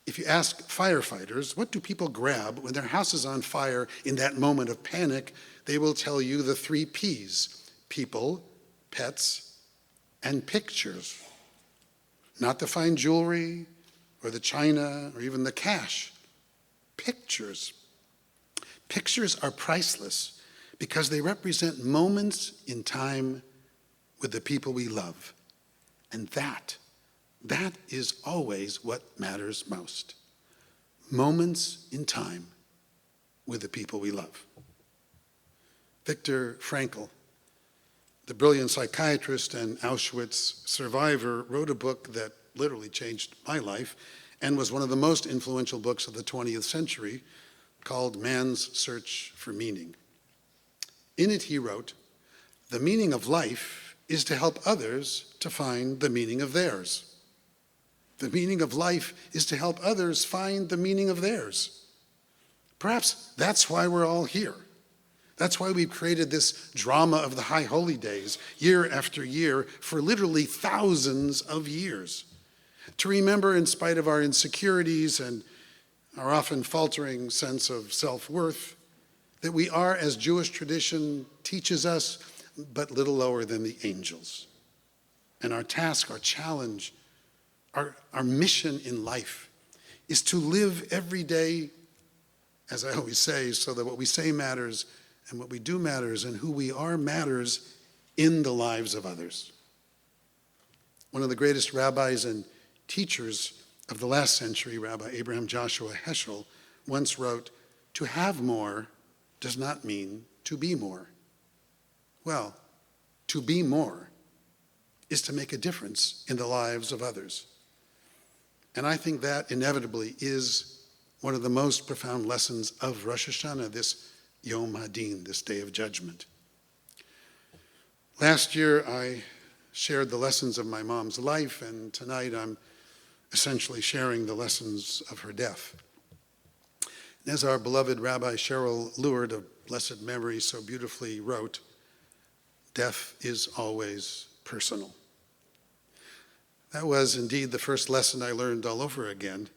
If you ask firefighters, what do people grab when their house is on fire in that moment of panic, they will tell you the 3 Ps: people, pets, and pictures. Not the fine jewelry or the china or even the cash. Pictures. Pictures are priceless because they represent moments in time with the people we love. And that is always what matters most. Moments in time with the people we love. Viktor Frankl, the brilliant psychiatrist and Auschwitz survivor, wrote a book that literally changed my life and was one of the most influential books of the 20th century, called Man's Search for Meaning. In it he wrote, "The meaning of life is to help others to find the meaning of theirs. The meaning of life is to help others find the meaning of theirs." Perhaps that's why we're all here. That's why we've created this drama of the High Holy Days year after year for literally thousands of years. To remember, in spite of our insecurities and our often faltering sense of self-worth, that we are, as Jewish tradition teaches us, but little lower than the angels. And our task, our challenge, our mission in life is to live every day, as I always say, so that what we say matters and what we do matters and who we are matters in the lives of others. One of the greatest rabbis and teachers of the last century, Rabbi Abraham Joshua Heschel, once wrote, "To have more does not mean to be more." Well, to be more is to make a difference in the lives of others. And I think that inevitably is one of the most profound lessons of Rosh Hashanah, this Yom HaDin, this Day of Judgment. Last year, I shared the lessons of my mom's life, and tonight I'm essentially sharing the lessons of her death. And as our beloved Rabbi Cheryl Leward of blessed memory so beautifully wrote, death is always personal. That was indeed the first lesson I learned all over again.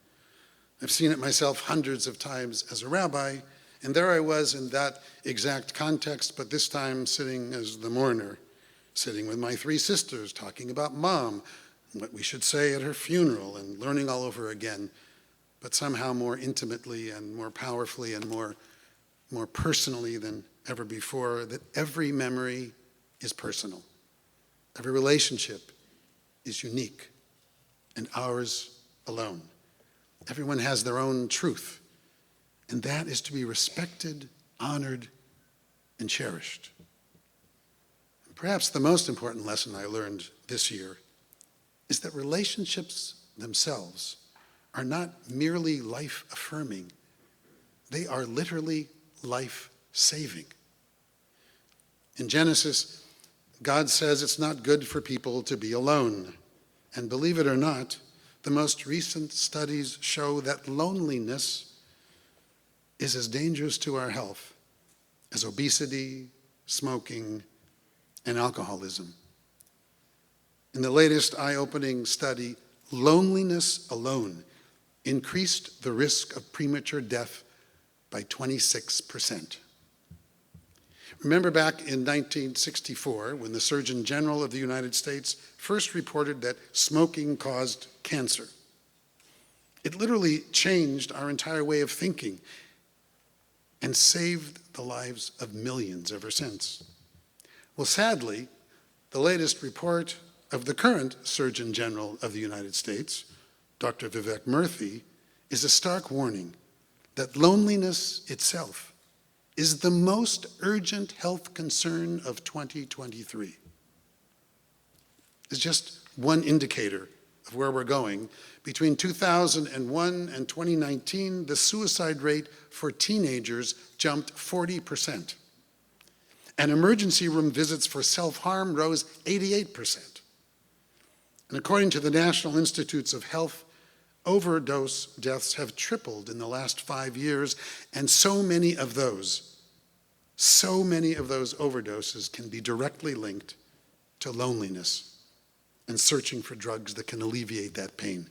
I've seen it myself hundreds of times as a rabbi, and there I was in that exact context, but this time sitting as the mourner, sitting with my 3 sisters, talking about Mom, what we should say at her funeral, and learning all over again but somehow more intimately and more powerfully and more personally than ever before, that every memory is personal. Every relationship is unique and ours alone. Everyone has their own truth, and that is to be respected, honored, and cherished. Perhaps the most important lesson I learned this year is that relationships themselves are not merely life-affirming, they are literally life-saving. In Genesis, God says it's not good for people to be alone. And believe it or not, the most recent studies show that loneliness is as dangerous to our health as obesity, smoking, and alcoholism. In the latest eye-opening study, loneliness alone increased the risk of premature death by 26%. Remember back in 1964 when the Surgeon General of the United States first reported that smoking caused cancer. It literally changed our entire way of thinking and saved the lives of millions ever since. Well, sadly, the latest report of the current Surgeon General of the United States, Dr. Vivek Murthy, is a stark warning that loneliness itself is the most urgent health concern of 2023. It's just one indicator of where we're going. Between 2001 and 2019, the suicide rate for teenagers jumped 40%. And emergency room visits for self-harm rose 88%. And according to the National Institutes of Health, overdose deaths have tripled in the last 5 years, and so many of those overdoses can be directly linked to loneliness and searching for drugs that can alleviate that pain.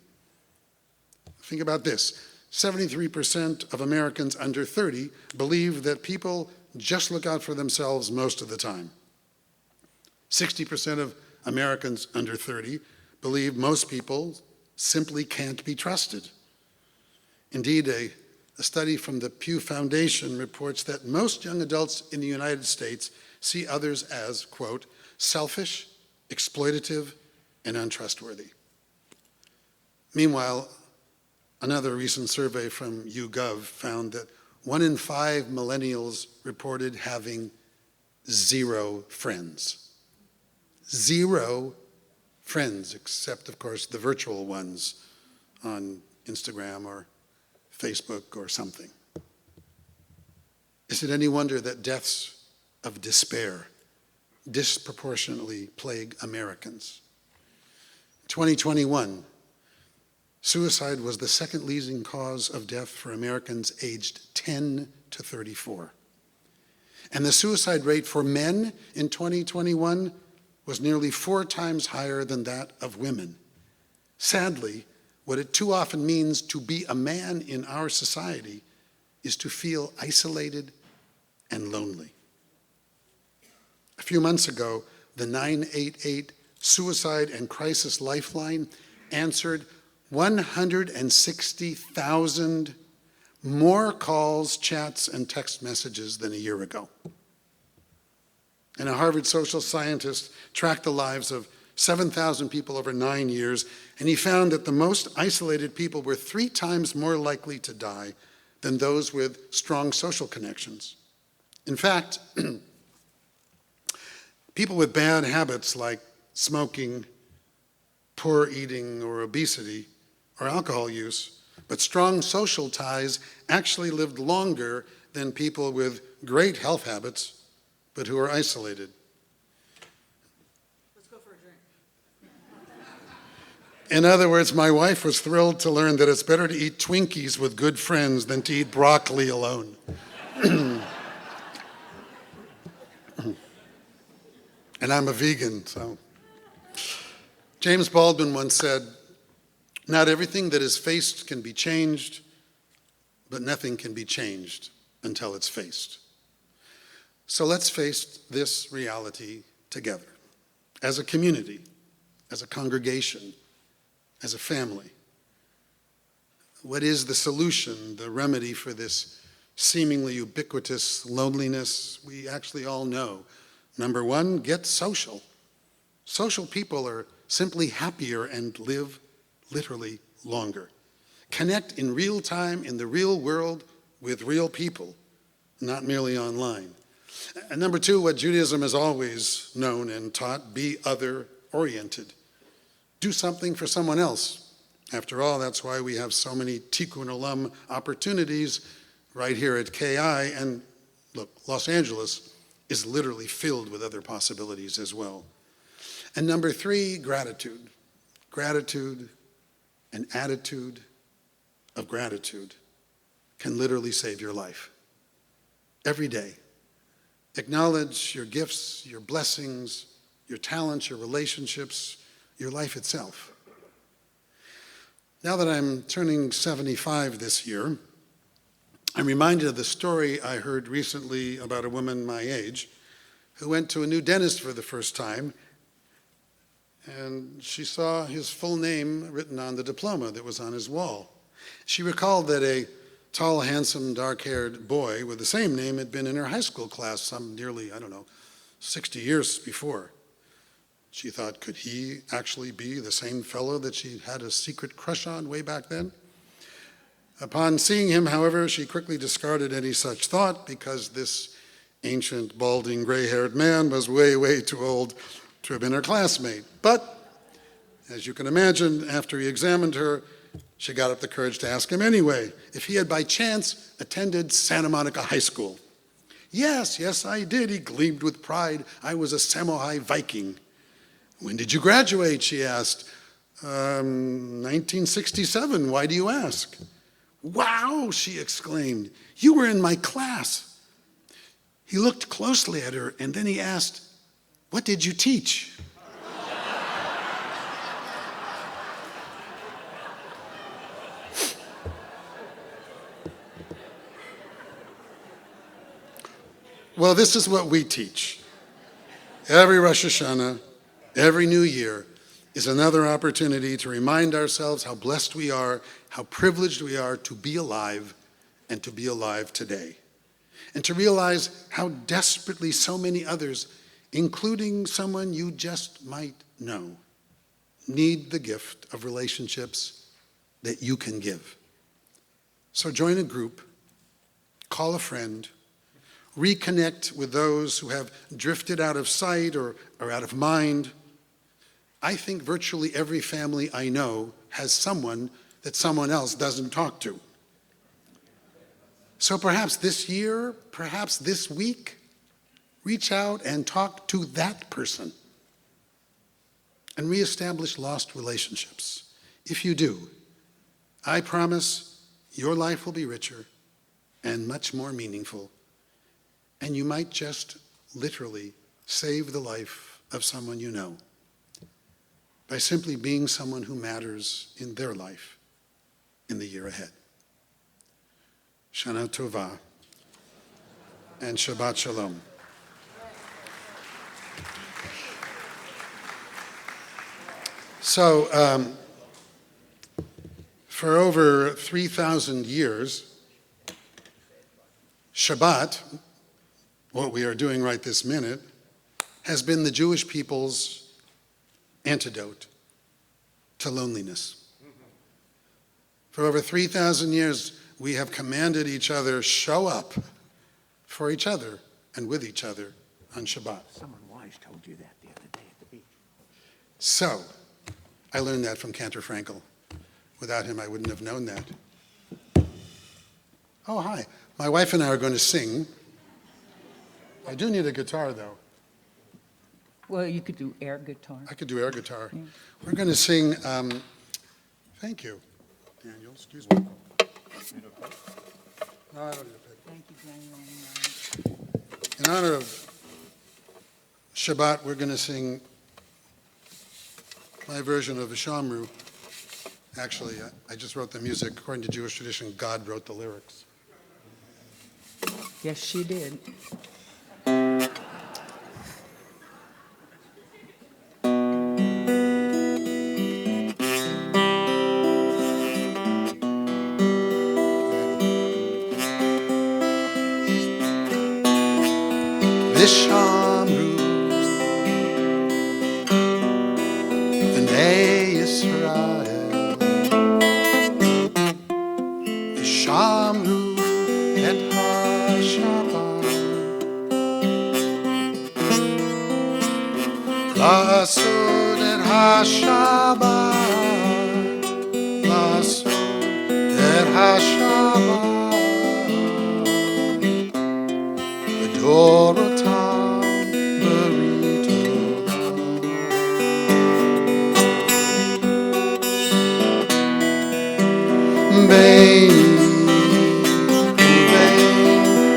Think about this. 73% of Americans under 30 believe that people just look out for themselves most of the time. 60% of Americans under 30 believe most people simply can't be trusted. Indeed, a study from the Pew Foundation reports that most young adults in the United States see others as, quote, selfish, exploitative, and untrustworthy. Meanwhile, another recent survey from YouGov found that 1 in 5 millennials reported having 0 friends. 0 friends, except, of course, the virtual ones on Instagram or Facebook or something. Is it any wonder that deaths of despair disproportionately plague Americans? In 2021, suicide was the second leading cause of death for Americans aged 10 to 34. And the suicide rate for men in 2021 was nearly 4 times higher than that of women. Sadly, what it too often means to be a man in our society is to feel isolated and lonely. A few months ago, the 988 Suicide and Crisis Lifeline answered 160,000 more calls, chats, and text messages than a year ago. And a Harvard social scientist tracked the lives of 7,000 people over 9 years, and he found that the most isolated people were 3 times more likely to die than those with strong social connections. In fact, people with bad habits like smoking, poor eating, or obesity, or alcohol use, but strong social ties actually lived longer than people with great health habits, but who are isolated. Let's go for a drink. In other words, my wife was thrilled to learn that it's better to eat Twinkies with good friends than to eat broccoli alone. And I'm a vegan, so. James Baldwin once said, "Not everything that is faced can be changed, but nothing can be changed until it's faced." So let's face this reality together, as a community, as a congregation, as a family. What is the solution, the remedy for this seemingly ubiquitous loneliness? We actually all know. Number one, get social. Social people are simply happier and live literally longer. Connect in real time, in the real world, with real people, not merely online. And number two, what Judaism has always known and taught, be other-oriented. Do something for someone else. After all, that's why we have so many Tikkun Olam opportunities right here at KI. And look, Los Angeles is literally filled with other possibilities as well. And number three, gratitude. Gratitude, an attitude of gratitude can literally save your life. Every day. Acknowledge your gifts, your blessings, your talents, your relationships, your life itself. Now that I'm turning 75 this year, I'm reminded of the story I heard recently about a woman my age who went to a new dentist for the first time, and she saw his full name written on the diploma that was on his wall. She recalled that a tall, handsome, dark-haired boy with the same name had been in her high school class some nearly, 60 years before. She thought, could he actually be the same fellow that she had a secret crush on way back then? Upon seeing him, however, she quickly discarded any such thought because this ancient, balding, gray-haired man was way, way too old to have been her classmate. But, as you can imagine, after he examined her, she got up the courage to ask him anyway if he had by chance attended Santa Monica High School. Yes, I did, he gleamed with pride. I was a Samohai Viking. When did you graduate, she asked. 1967, why do you ask? Wow, she exclaimed, you were in my class. He looked closely at her and then he asked, what did you teach? Well, this is what we teach. Every Rosh Hashanah, every new year is another opportunity to remind ourselves how blessed we are, how privileged we are to be alive and to be alive today. And to realize how desperately so many others, including someone you just might know, need the gift of relationships that you can give. So join a group, call a friend, reconnect with those who have drifted out of sight or out of mind. I think virtually every family I know has someone that someone else doesn't talk to. So perhaps this year, perhaps this week, reach out and talk to that person and reestablish lost relationships. If you do, I promise your life will be richer and much more meaningful. And you might just literally save the life of someone you know by simply being someone who matters in their life in the year ahead. Shana Tova and Shabbat Shalom. So, for over 3,000 years, Shabbat, what we are doing right this minute, has been the Jewish people's antidote to loneliness. For over 3,000 years, we have commanded each other, show up for each other and with each other on Shabbat. Someone wise told you that the other day at the beach. So, I learned that from Cantor Frankel. Without him, I wouldn't have known that. Oh, hi. My wife and I are going to sing. I do need a guitar, though. Well, you could do air guitar. I could do air guitar. Yeah. We're going to sing, thank you, Daniel, excuse me. No, I don't need a pick. Thank you, Daniel. In honor of Shabbat, we're going to sing my version of the Shamru. Actually, I just wrote the music. According to Jewish tradition, God wrote the lyrics. Yes, she did. Vishamru B'nai Yisrael Vishamru et HaShabbat Lasod et HaShabbat Lasod et HaShabbat Dorotam Baritotam Bein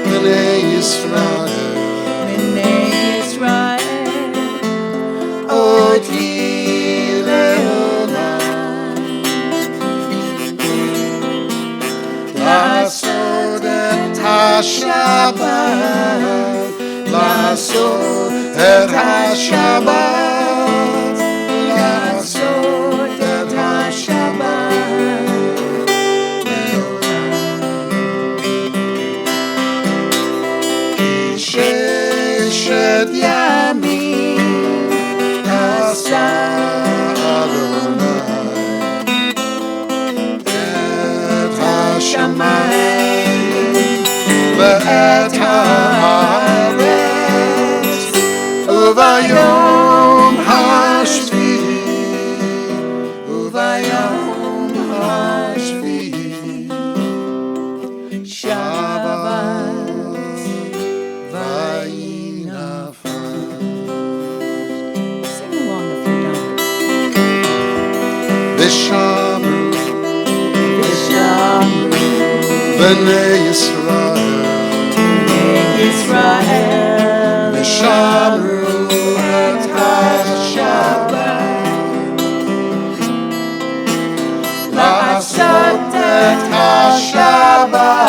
B'nai Yisrael B'nai Yisrael, Oti Leolam Lasod et HaShabbat Lasod et HaShabbat Lasod et HaShabbat Sheshet Yamim Asa Adonai Et HaShamayim Ve'et haaretz Uvayom hashvi'i Uvayom hashvi'i Shabbat vayinafal. sing along if you're done. Vishamru Vishamru B'nai Yisrael B'nai Yisrael, Vishamru et HaShabbat La'asot et HaShabbat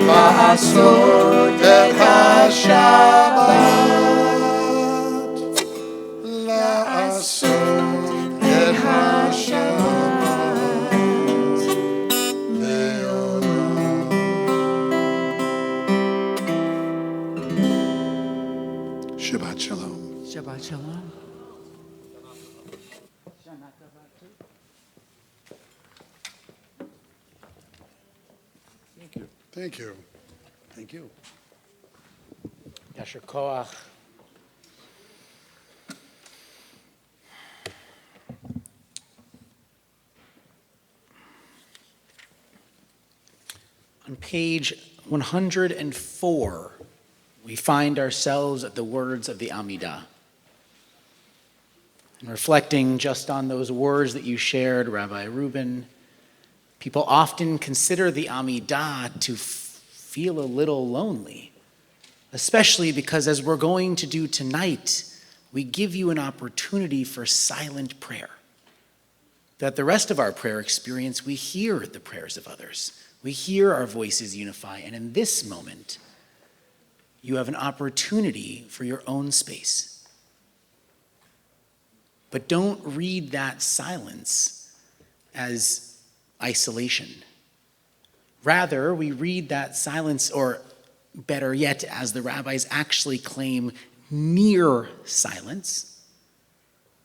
La'asot et HaShabbat La'asot et HaShabbat Le'olam. Shabbat Shalom. Shabbat Shalom. Thank you. Thank you. Yasher Koach. On page 104, we find ourselves at the words of the Amidah. And reflecting just on those words that you shared, Rabbi Reuben, people often consider the Amidah to feel a little lonely, especially because, as we're going to do tonight, we give you an opportunity for silent prayer. That the rest of our prayer experience, we hear the prayers of others. We hear our voices unify, and in this moment, you have an opportunity for your own space. But don't read that silence as isolation. Rather, we read that silence, or better yet, as the rabbis actually claim, near silence,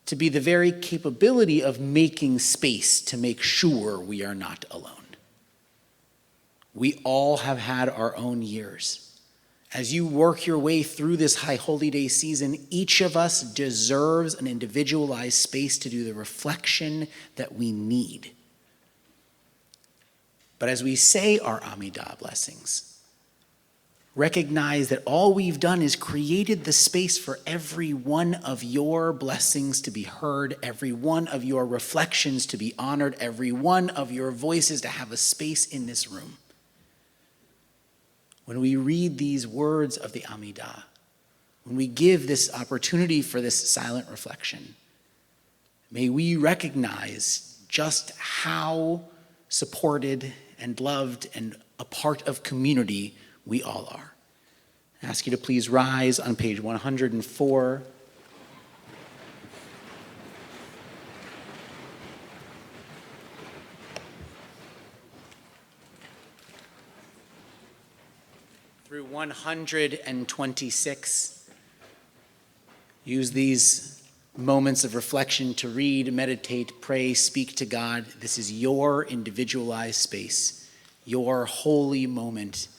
to be the very capability of making space to make sure we are not alone. We all have had our own years. As you work your way through this High Holy Day season, each of us deserves an individualized space to do the reflection that we need. But as we say our Amidah blessings, recognize that all we've done is created the space for every one of your blessings to be heard, every one of your reflections to be honored, every one of your voices to have a space in this room. When we read these words of the Amidah, when we give this opportunity for this silent reflection, may we recognize just how supported and loved and a part of community we all are. I ask you to please rise on page 104. Through 126. Use these moments of reflection to read, meditate, pray, speak to God. This is your individualized space, your holy moment.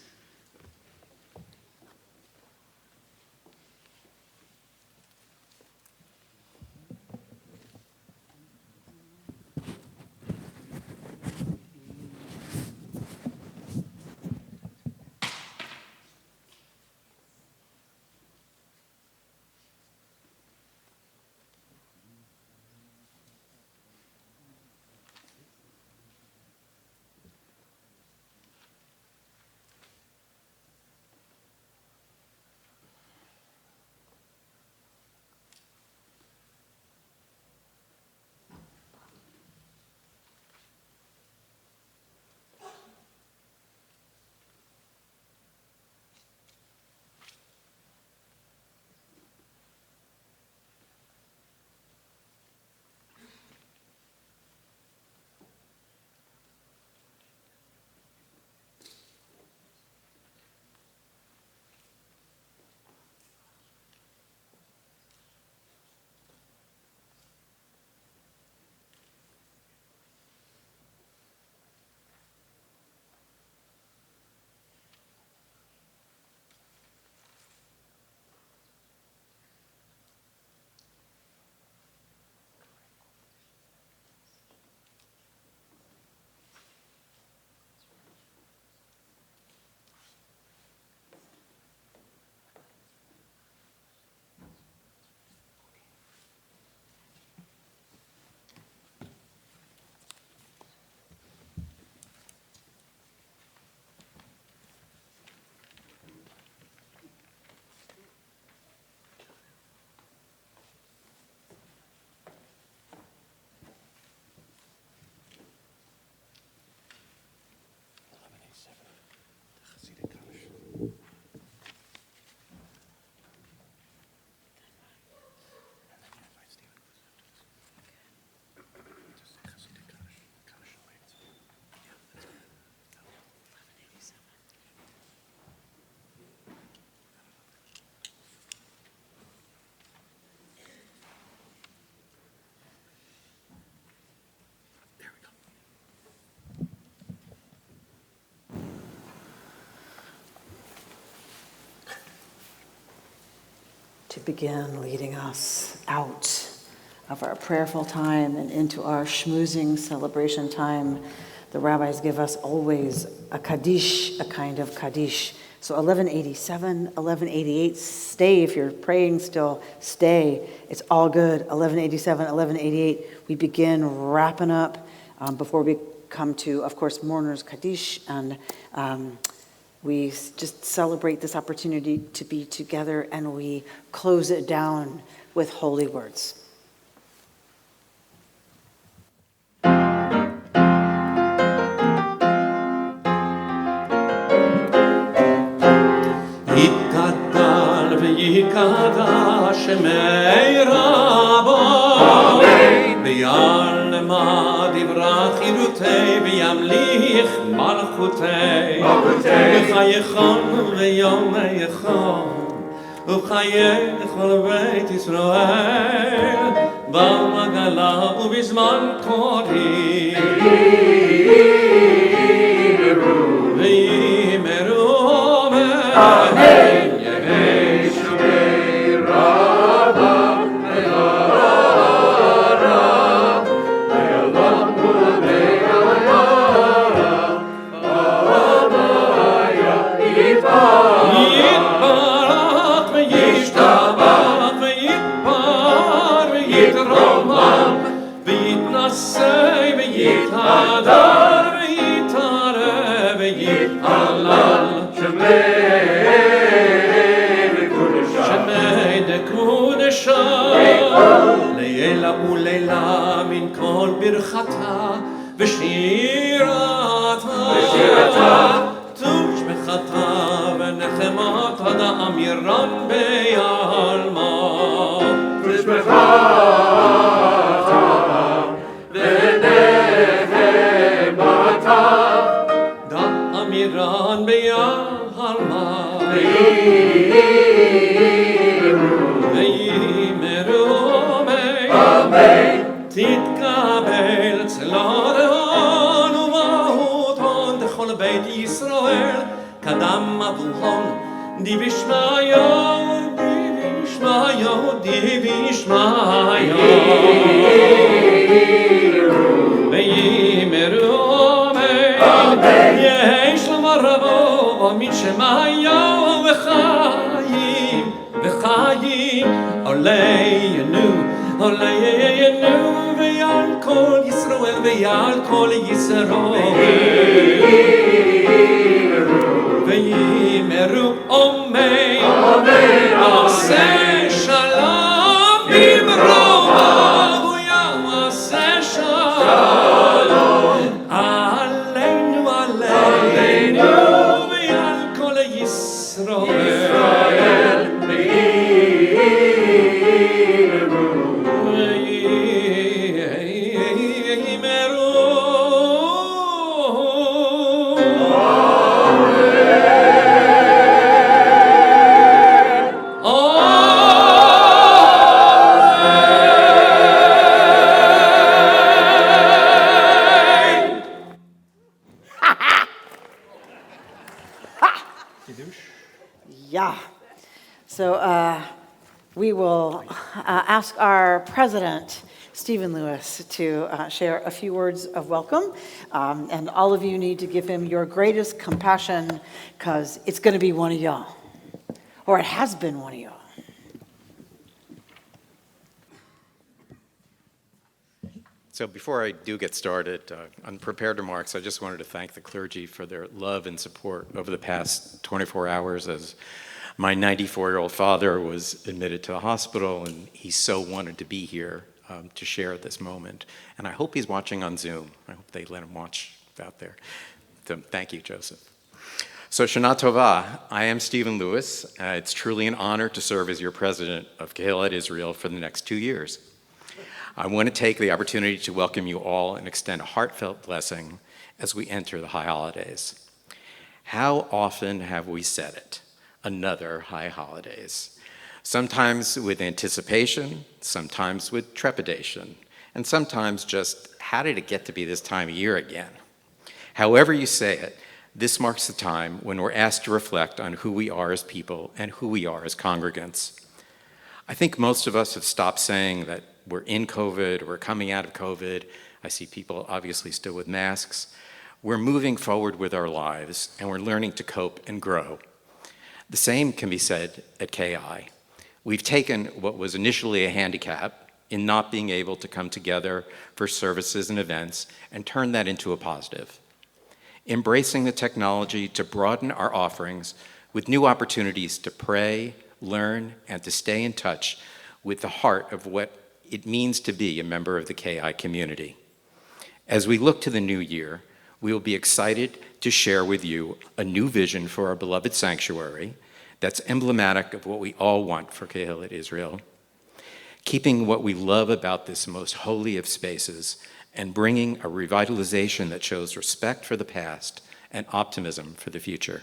To begin leading us out of our prayerful time and into our schmoozing celebration time, the rabbis give us always a Kaddish, a kind of Kaddish. So 1187, 1188, stay if you're praying still, stay. It's all good. 1187, 1188, we begin wrapping up before we come to, of course, Mourner's Kaddish, and we just celebrate this opportunity to be together, and we close it down with holy words. יתגדל ויקדש שמי רבו ויעלמה דברה חירותי וימליך מלכותי וחייכון ויומייכון וחיי כל בית ישראל במגלה ובזמן קורי ויאמרו Amen. לילה ולילה מן כל ברכתה ושירתה טוב שמחתה ונחמתה דאמירן בעלמה טוב שמחתה ונחמתה דאמירן בעלמה ויאמרו אמן. תתקבל צלון ומהותון דכל בית ישראל קדם אבוהון די בשמעיו די בשמעיו ויאמרו אמן. יש לומר רבו מן שמעיו וחיים עולנו ועל כל ישראל ועל כל ישראל ויאמרו אמן. עשה שלום במרומיו יעשה שלום עלינו ועל כל ישראל Yeah. So we will ask our president, Stephen Lewis, to share a few words of welcome. And all of you need to give him your greatest compassion because it's going to be one of y'all. Or it has been one of y'all. So before I do get started on prepared remarks, I just wanted to thank the clergy for their love and support over the past 24 hours as my 94-year-old father was admitted to the hospital, and he so wanted to be here to share this moment. And I hope he's watching on Zoom. I hope they let him watch out there. So thank you, Joseph. So Shana Tova, I am Stephen Lewis. It's truly an honor to serve as your president of Kehilat Israel for the next 2 years. I want to take the opportunity to welcome you all and extend a heartfelt blessing as we enter the high holidays. How often have we said it? Another high holidays. Sometimes with anticipation, sometimes with trepidation, and sometimes just, how did it get to be this time of year again? However you say it, this marks the time when we're asked to reflect on who we are as people and who we are as congregants. I think most of us have stopped saying that we're in COVID, or we're coming out of COVID. I see people obviously still with masks. We're moving forward with our lives, and we're learning to cope and grow. The same can be said at KI. We've taken what was initially a handicap in not being able to come together for services and events and turned that into a positive. Embracing the technology to broaden our offerings with new opportunities to pray, learn, and to stay in touch with the heart of what it means to be a member of the KI community. As we look to the new year, we will be excited to share with you a new vision for our beloved sanctuary that's emblematic of what we all want for Kehilat Israel, keeping what we love about this most holy of spaces and bringing a revitalization that shows respect for the past and optimism for the future.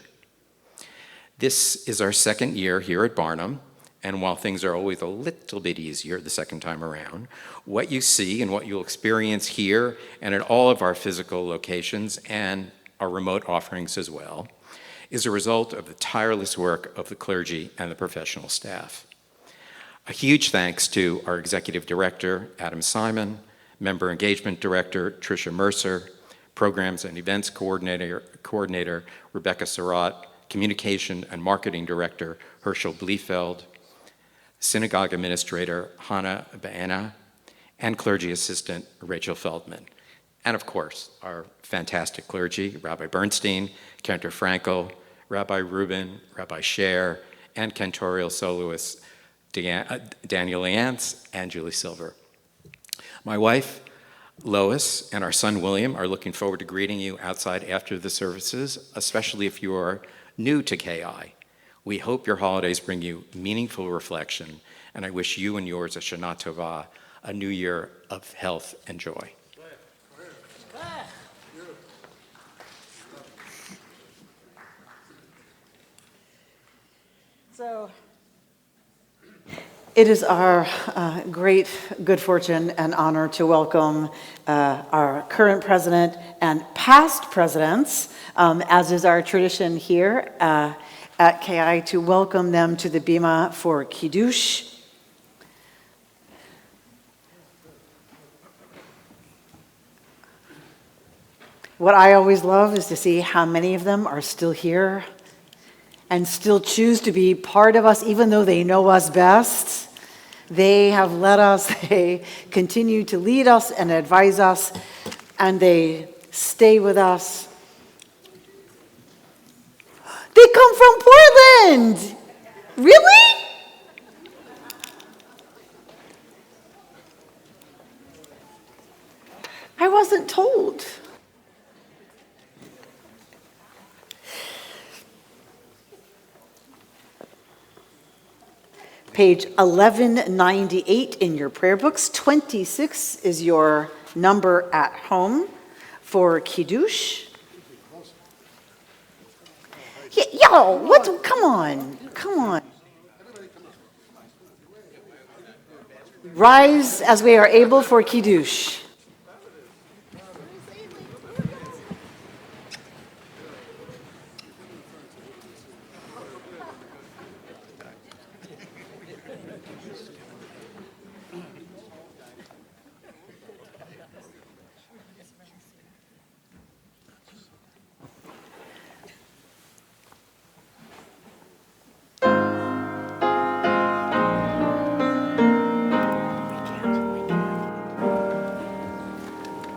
This is our second year here at Barnum, and while things are always a little bit easier the second time around, what you see and what you'll experience here and at all of our physical locations and our remote offerings as well is a result of the tireless work of the clergy and the professional staff. A huge thanks to our Executive Director, Adam Simon, Member Engagement Director, Tricia Mercer, Programs and Events Coordinator Rebecca Surratt, Communication and Marketing Director, Herschel Bliefeld, Synagogue Administrator, Hannah Baena, and Clergy Assistant, Rachel Feldman. And of course, our fantastic clergy, Rabbi Bernstein, Cantor Frankel, Rabbi Rubin, Rabbi Scher, and cantorial soloists, Daniel Leance and Julie Silver. My wife, Lois, and our son, William, are looking forward to greeting you outside after the services, especially if you are new to KI. We hope your holidays bring you meaningful reflection, and I wish you and yours a Shana Tova, a new year of health and joy. So It is our great good fortune and honor to welcome our current president and past presidents, as is our tradition here at KI, to welcome them to the Bima for Kiddush. What I always love is to see how many of them are still here and still choose to be part of us, even though they know us best. They have led us, they continue to lead us and advise us, and they stay with us. They come from Portland! Really? I wasn't told. Page 1198 in your prayer books. 26 is your number at home for Kiddush. Yo, what? Come on. Rise as we are able for Kiddush.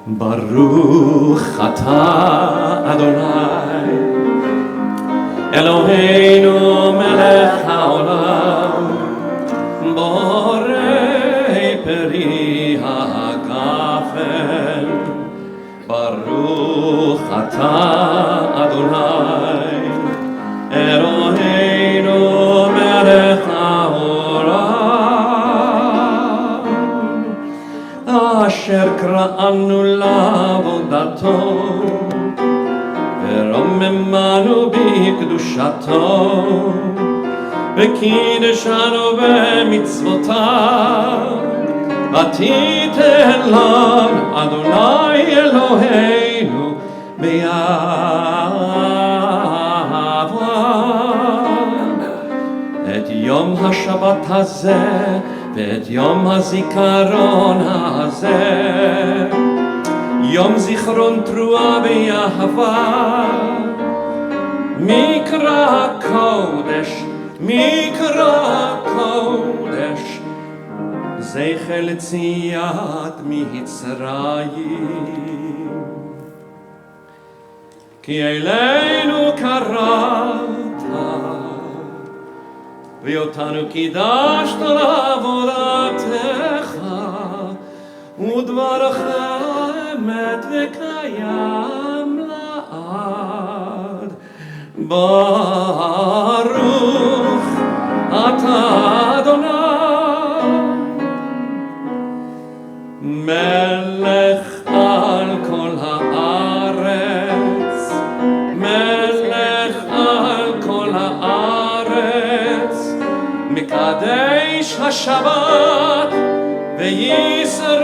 Baruch atah Adonai Eloheinu melech haolam borei peri hagafen Baruch atah Adonai Eloheinu melech haolam Asher kra'anu לעבודתו ורוממנו בקדושתו וקידשנו במצוותיו ותיתן לנו אדוני אלוהינו באהבה את יום השבת הזה ואת יום הזיכרון הזה יום זיכרון תרועה באהבה מקרא קודש זכר ליציאת מצרים כי אלינו קראת ואותנו קידשת לעבודתך ודברך אמת וקיים לעד ברוך אתה אדוני מלך על כל הארץ מלך על כל הארץ מקדש השבת וישראל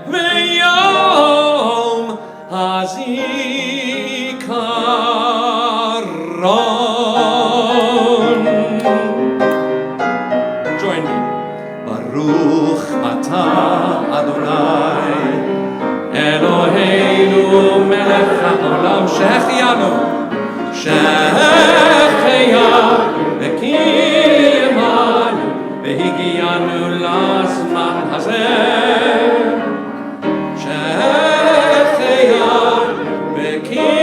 ויום הזיכרון. Join me. ברוך אתה אדוני אלוהינו מלך העולם שהחיינו וקיימנו והגיענו לזמן הזה שהחיינו וקיימנו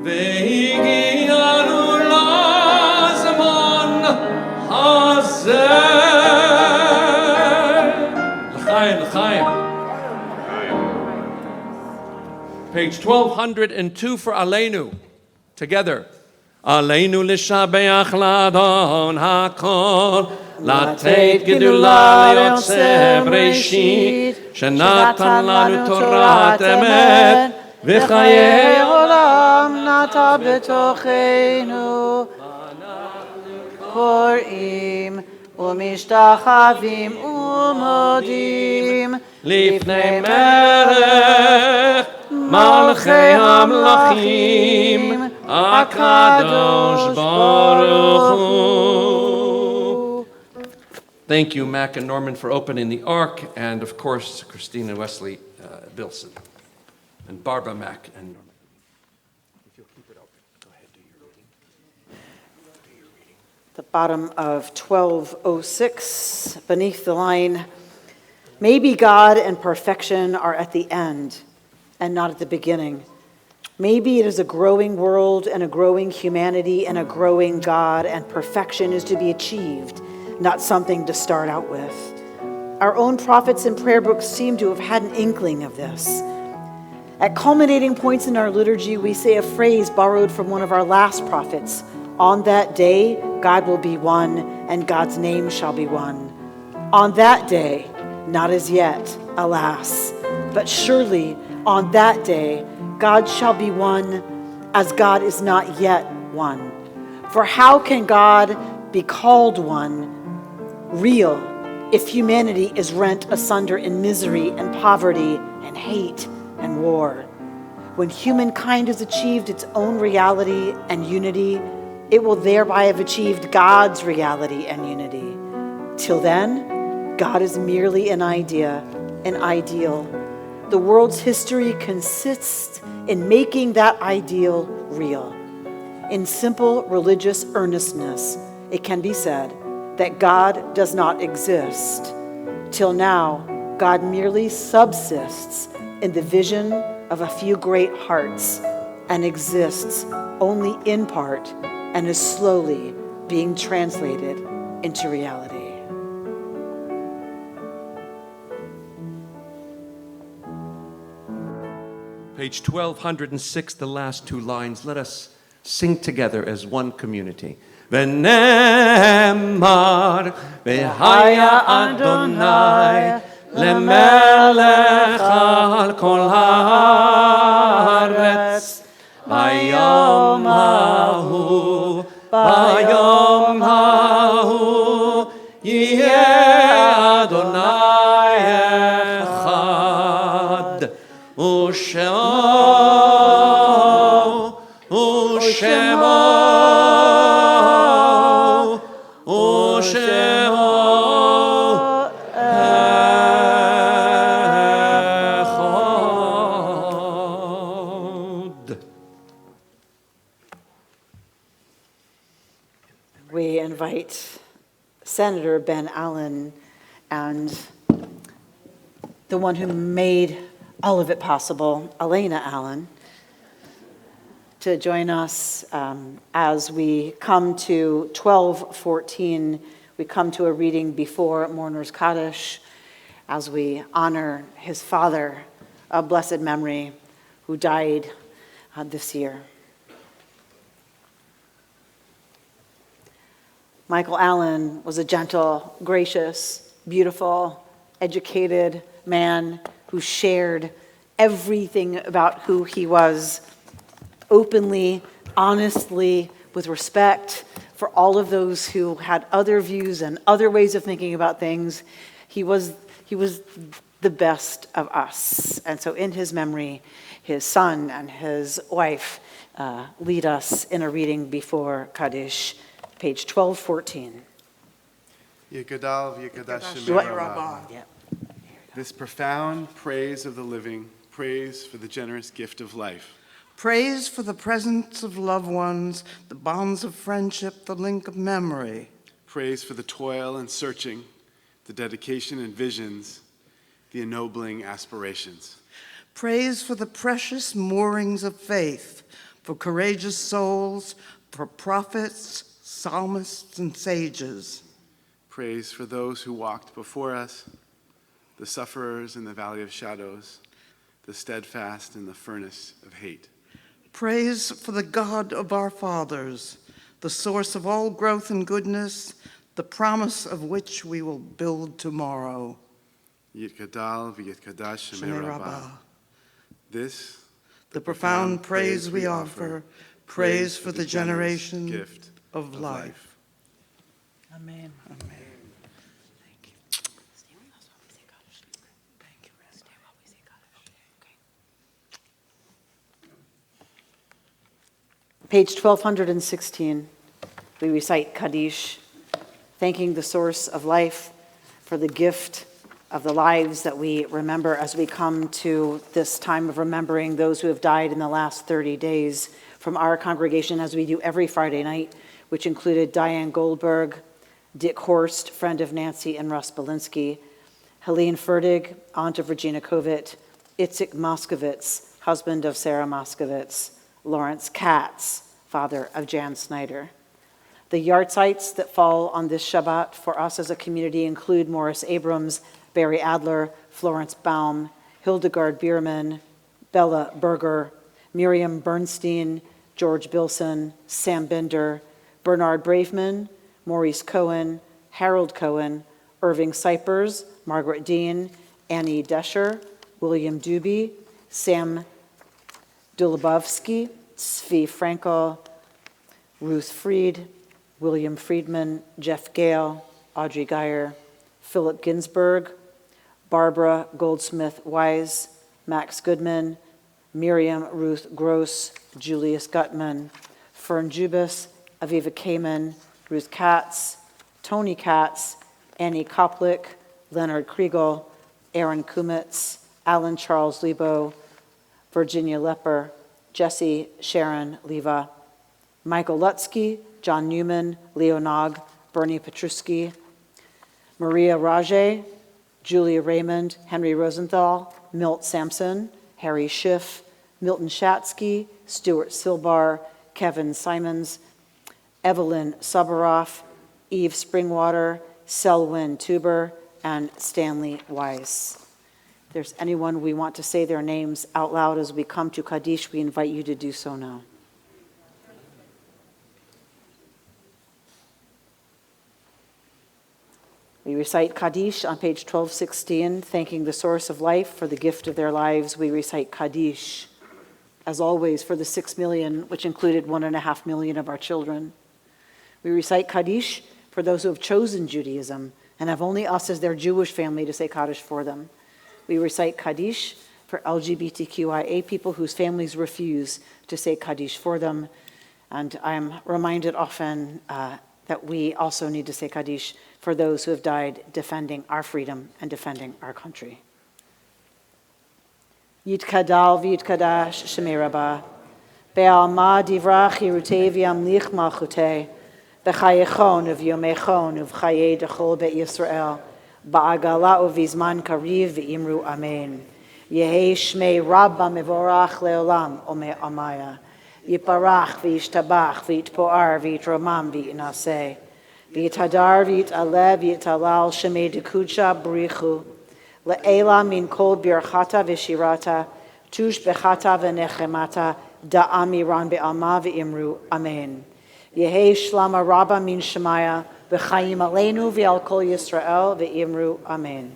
והגיענו לזמן הזה לחיים Page 1202 for Aleinu together עלינו לשבח לאדון הכל, לתת גדולה ליוצא בראשית, שנתן לנו תורת אמת, וחיי עולם אתה בתוכנו, קוראים ומשתחווים ומודים לפני מלך מלכי המלכים, הקדוש ברוך hu. Thank you, Mac and Norman, for opening the Ark, and of course, Christina Wesley Bilson, and Barbara Mac and Norman. If you'll keep it open, go ahead, do your reading. The bottom of 1206, beneath the line, maybe God and perfection are at the end and not at the beginning. Maybe it is a growing world and a growing humanity and a growing God, and perfection is to be achieved, not something to start out with. Our own prophets and prayer books seem to have had an inkling of this. At culminating points in our liturgy, we say a phrase borrowed from one of our last prophets. On that day, God will be one, and God's name shall be one. On that day, not as yet, alas, but surely on that day, God shall be one, as God is not yet one. For how can God be called one, real, if humanity is rent asunder in misery and poverty and hate and war? When humankind has achieved its own reality and unity, it will thereby have achieved God's reality and unity. Till then, God is merely an idea, an ideal. The world's history consists in making that ideal real. In simple religious earnestness, it can be said that God does not exist. Till now, God merely subsists in the vision of a few great hearts and exists only in part and is slowly being translated into reality. Page 1206, the last two lines. Let us sing together as one community. V'nemar v'haya Adonai lemelech al kol haaretz bayom hahu yeh Adonai echad Ushemo echad. We invite Senator Ben Allen and the one who made all of it possible, Elena Allen, to join us as we come to 12:14. We come to a reading before Mourner's Kaddish as we honor his father of blessed memory who died this year. Michael Allen was a gentle, gracious, beautiful, educated man who shared everything about who he was openly, honestly, with respect for all of those who had other views and other ways of thinking about things. He was the best of us. And so in his memory, his son and his wife lead us in a reading before Kaddish, page 1214. Yekadal v'yekadash Shemei Rabbah. This profound praise of the living, praise for the generous gift of life. Praise for the presence of loved ones, the bonds of friendship, the link of memory. Praise for the toil and searching, the dedication and visions, the ennobling aspirations. Praise for the precious moorings of faith, for courageous souls, for prophets, psalmists, and sages. Praise for those who walked before us, the sufferers in the valley of shadows, the steadfast in the furnace of hate. Praise for the God of our fathers, the source of all growth and goodness, the promise of which we will build tomorrow. Yitkadal v'yitkadash Shemei Rabbah. This, the profound praise we offer, Praise for the generation gift of life. Amen. Page 1216, we recite Kaddish, thanking the source of life for the gift of the lives that we remember as we come to this time of remembering those who have died in the last 30 days from our congregation, as we do every Friday night, which included Diane Goldberg, Dick Horst, friend of Nancy and Russ Belinsky, Helene Ferdig, aunt of Regina Kovic, Itzik Moskowitz, husband of Sarah Moskowitz, Lawrence Katz, father of Jan Snyder. The yahrzeits that fall on this Shabbat for us as a community include Morris Abrams, Barry Adler, Florence Baum, Hildegard Bierman, Bella Berger, Miriam Bernstein, George Bilson, Sam Bender, Bernard Braveman, Maurice Cohen, Harold Cohen, Irving Sipers, Margaret Dean, Annie Descher, William Doobie, Sam Dulabovsky, Svi Frankel, Ruth Freed, William Friedman, Jeff Gale, Audrey Geyer, Philip Ginsberg, Barbara Goldsmith-Wise, Max Goodman, Miriam Ruth Gross, Julius Gutman, Fern Jubis, Aviva Kamen, Ruth Katz, Tony Katz, Annie Koplik, Leonard Kriegel, Aaron Kumitz, Alan Charles Lebo, Virginia Lepper, Jesse Sharon Leva, Michael Lutsky, John Newman, Leo Nog, Bernie Petruski, Maria Rajay, Julia Raymond, Henry Rosenthal, Milt Sampson, Harry Schiff, Milton Shatsky, Stuart Silbar, Kevin Simons, Evelyn Subaroff, Eve Springwater, Selwyn Tuber, and Stanley Weiss. If there's anyone we want to say their names out loud as we come to Kaddish, we invite you to do so now. We recite Kaddish on page 1216, thanking the source of life for the gift of their lives. We recite Kaddish, as always, for the 6 million, which included 1.5 million of our children. We recite Kaddish for those who have chosen Judaism and have only us as their Jewish family to say Kaddish for them. We recite Kaddish for LGBTQIA people whose families refuse to say Kaddish for them. And I'm reminded often that we also need to say Kaddish for those who have died defending our freedom and defending our country. Yitkadal v'yitkadash shemei rabbah, be'alma divrach yirutei v'yamlich malchutei, b'chayechon uv'yomechon uv'chayei dechol be'et Yisrael, ba'agala uv'izman kariv v'imru amen. Yehei shmei rabba mevorach leolam ome amaya. Yiparach v'yishtabach v'yitpoar v'yitromam v'yinaseh. V'yitadar v'yitaleh v'yitalal shemei dekudsha b'richu. Le'ela min kol birchata v'shirata, tush bechata v'nechemata, da'am iran be'alma v'imru amen. Yehei shlama rabba min shemaya, v'chayim aleinu v'al kol Yisrael v'imru amen.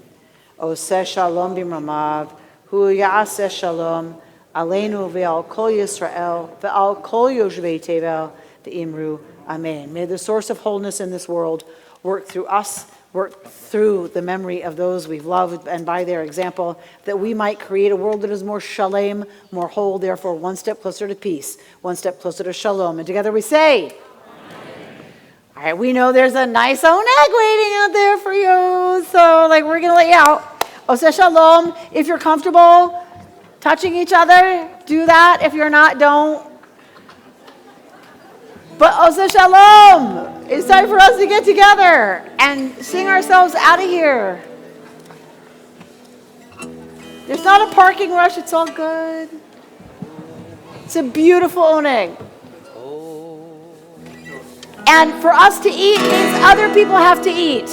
Oseh shalom b'mramav, hu ya'aseh shalom, aleinu v'al kol Yisrael, v'al kol yoshvei tevel, v'imru amen. May the source of wholeness in this world work through us, work through the memory of those we've loved, and by their example, that we might create a world that is more shalem, more whole, therefore one step closer to peace, one step closer to shalom. And together we say, all right, we know there's a nice oneg waiting out there for you, so we're going to let you out. Oseh shalom. If you're comfortable touching each other, do that. If you're not, don't. But Oseh shalom. It's time for us to get together and sing ourselves out of here. There's not a parking rush. It's all good. It's a beautiful oneg. And for us to eat means other people have to eat.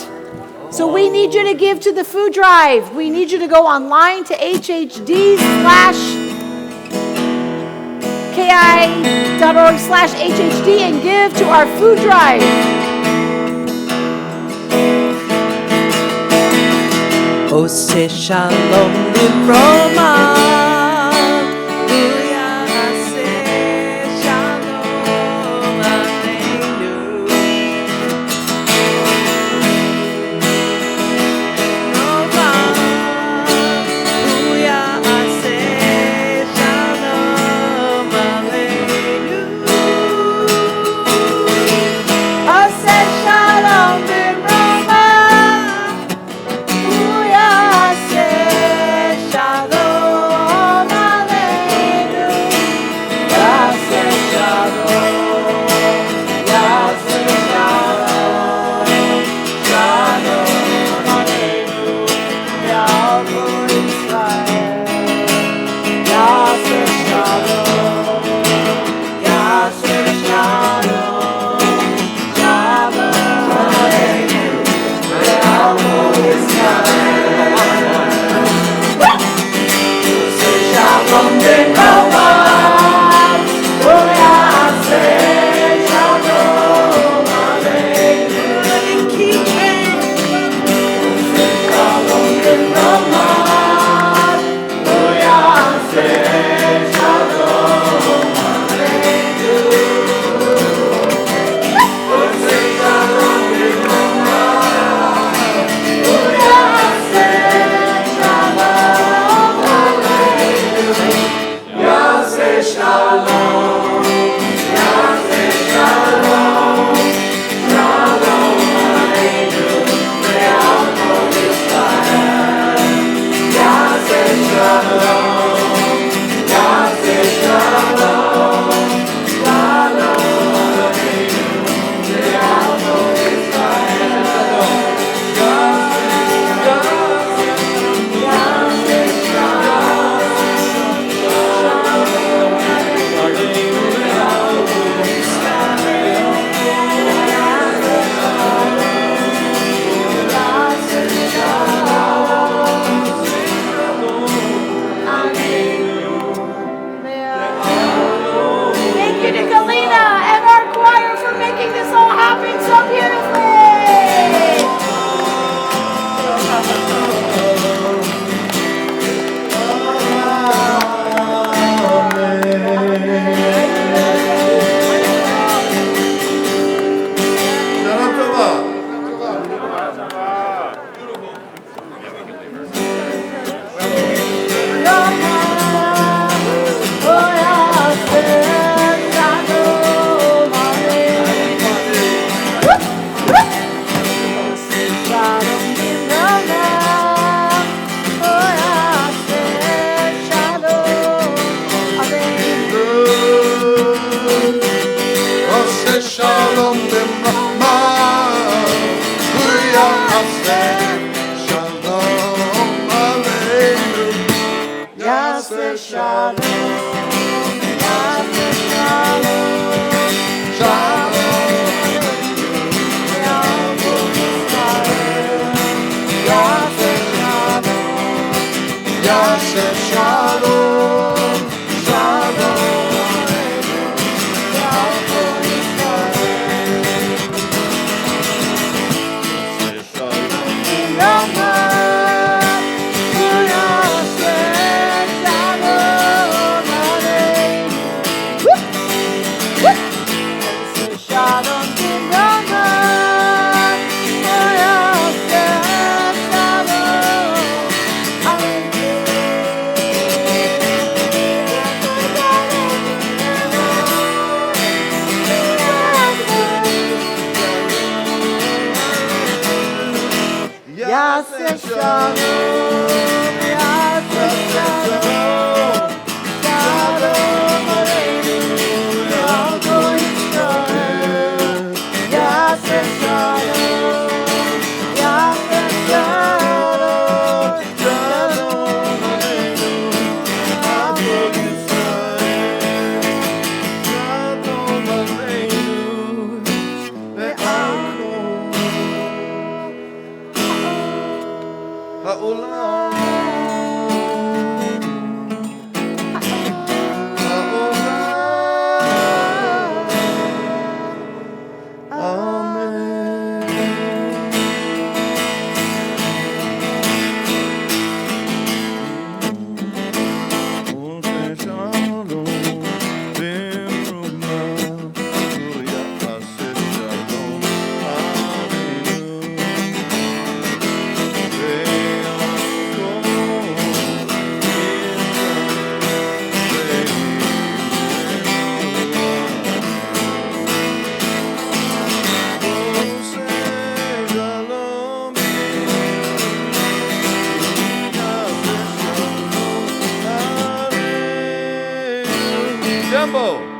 So we need you to give to the food drive. We need you to go online to hhd/ki.org/HHD and give to our food drive. Oseh shalom limroma. Yaseh Shalom, Yaseh Shalom, Shalom Aleinu, Yalko Yisrael. Yaseh Shalom, Yaseh Shalom, Shalom Aleinu, Yalko Yisrael. Shalom Aleinu, Ve'alko Ha'olam. Jumbo.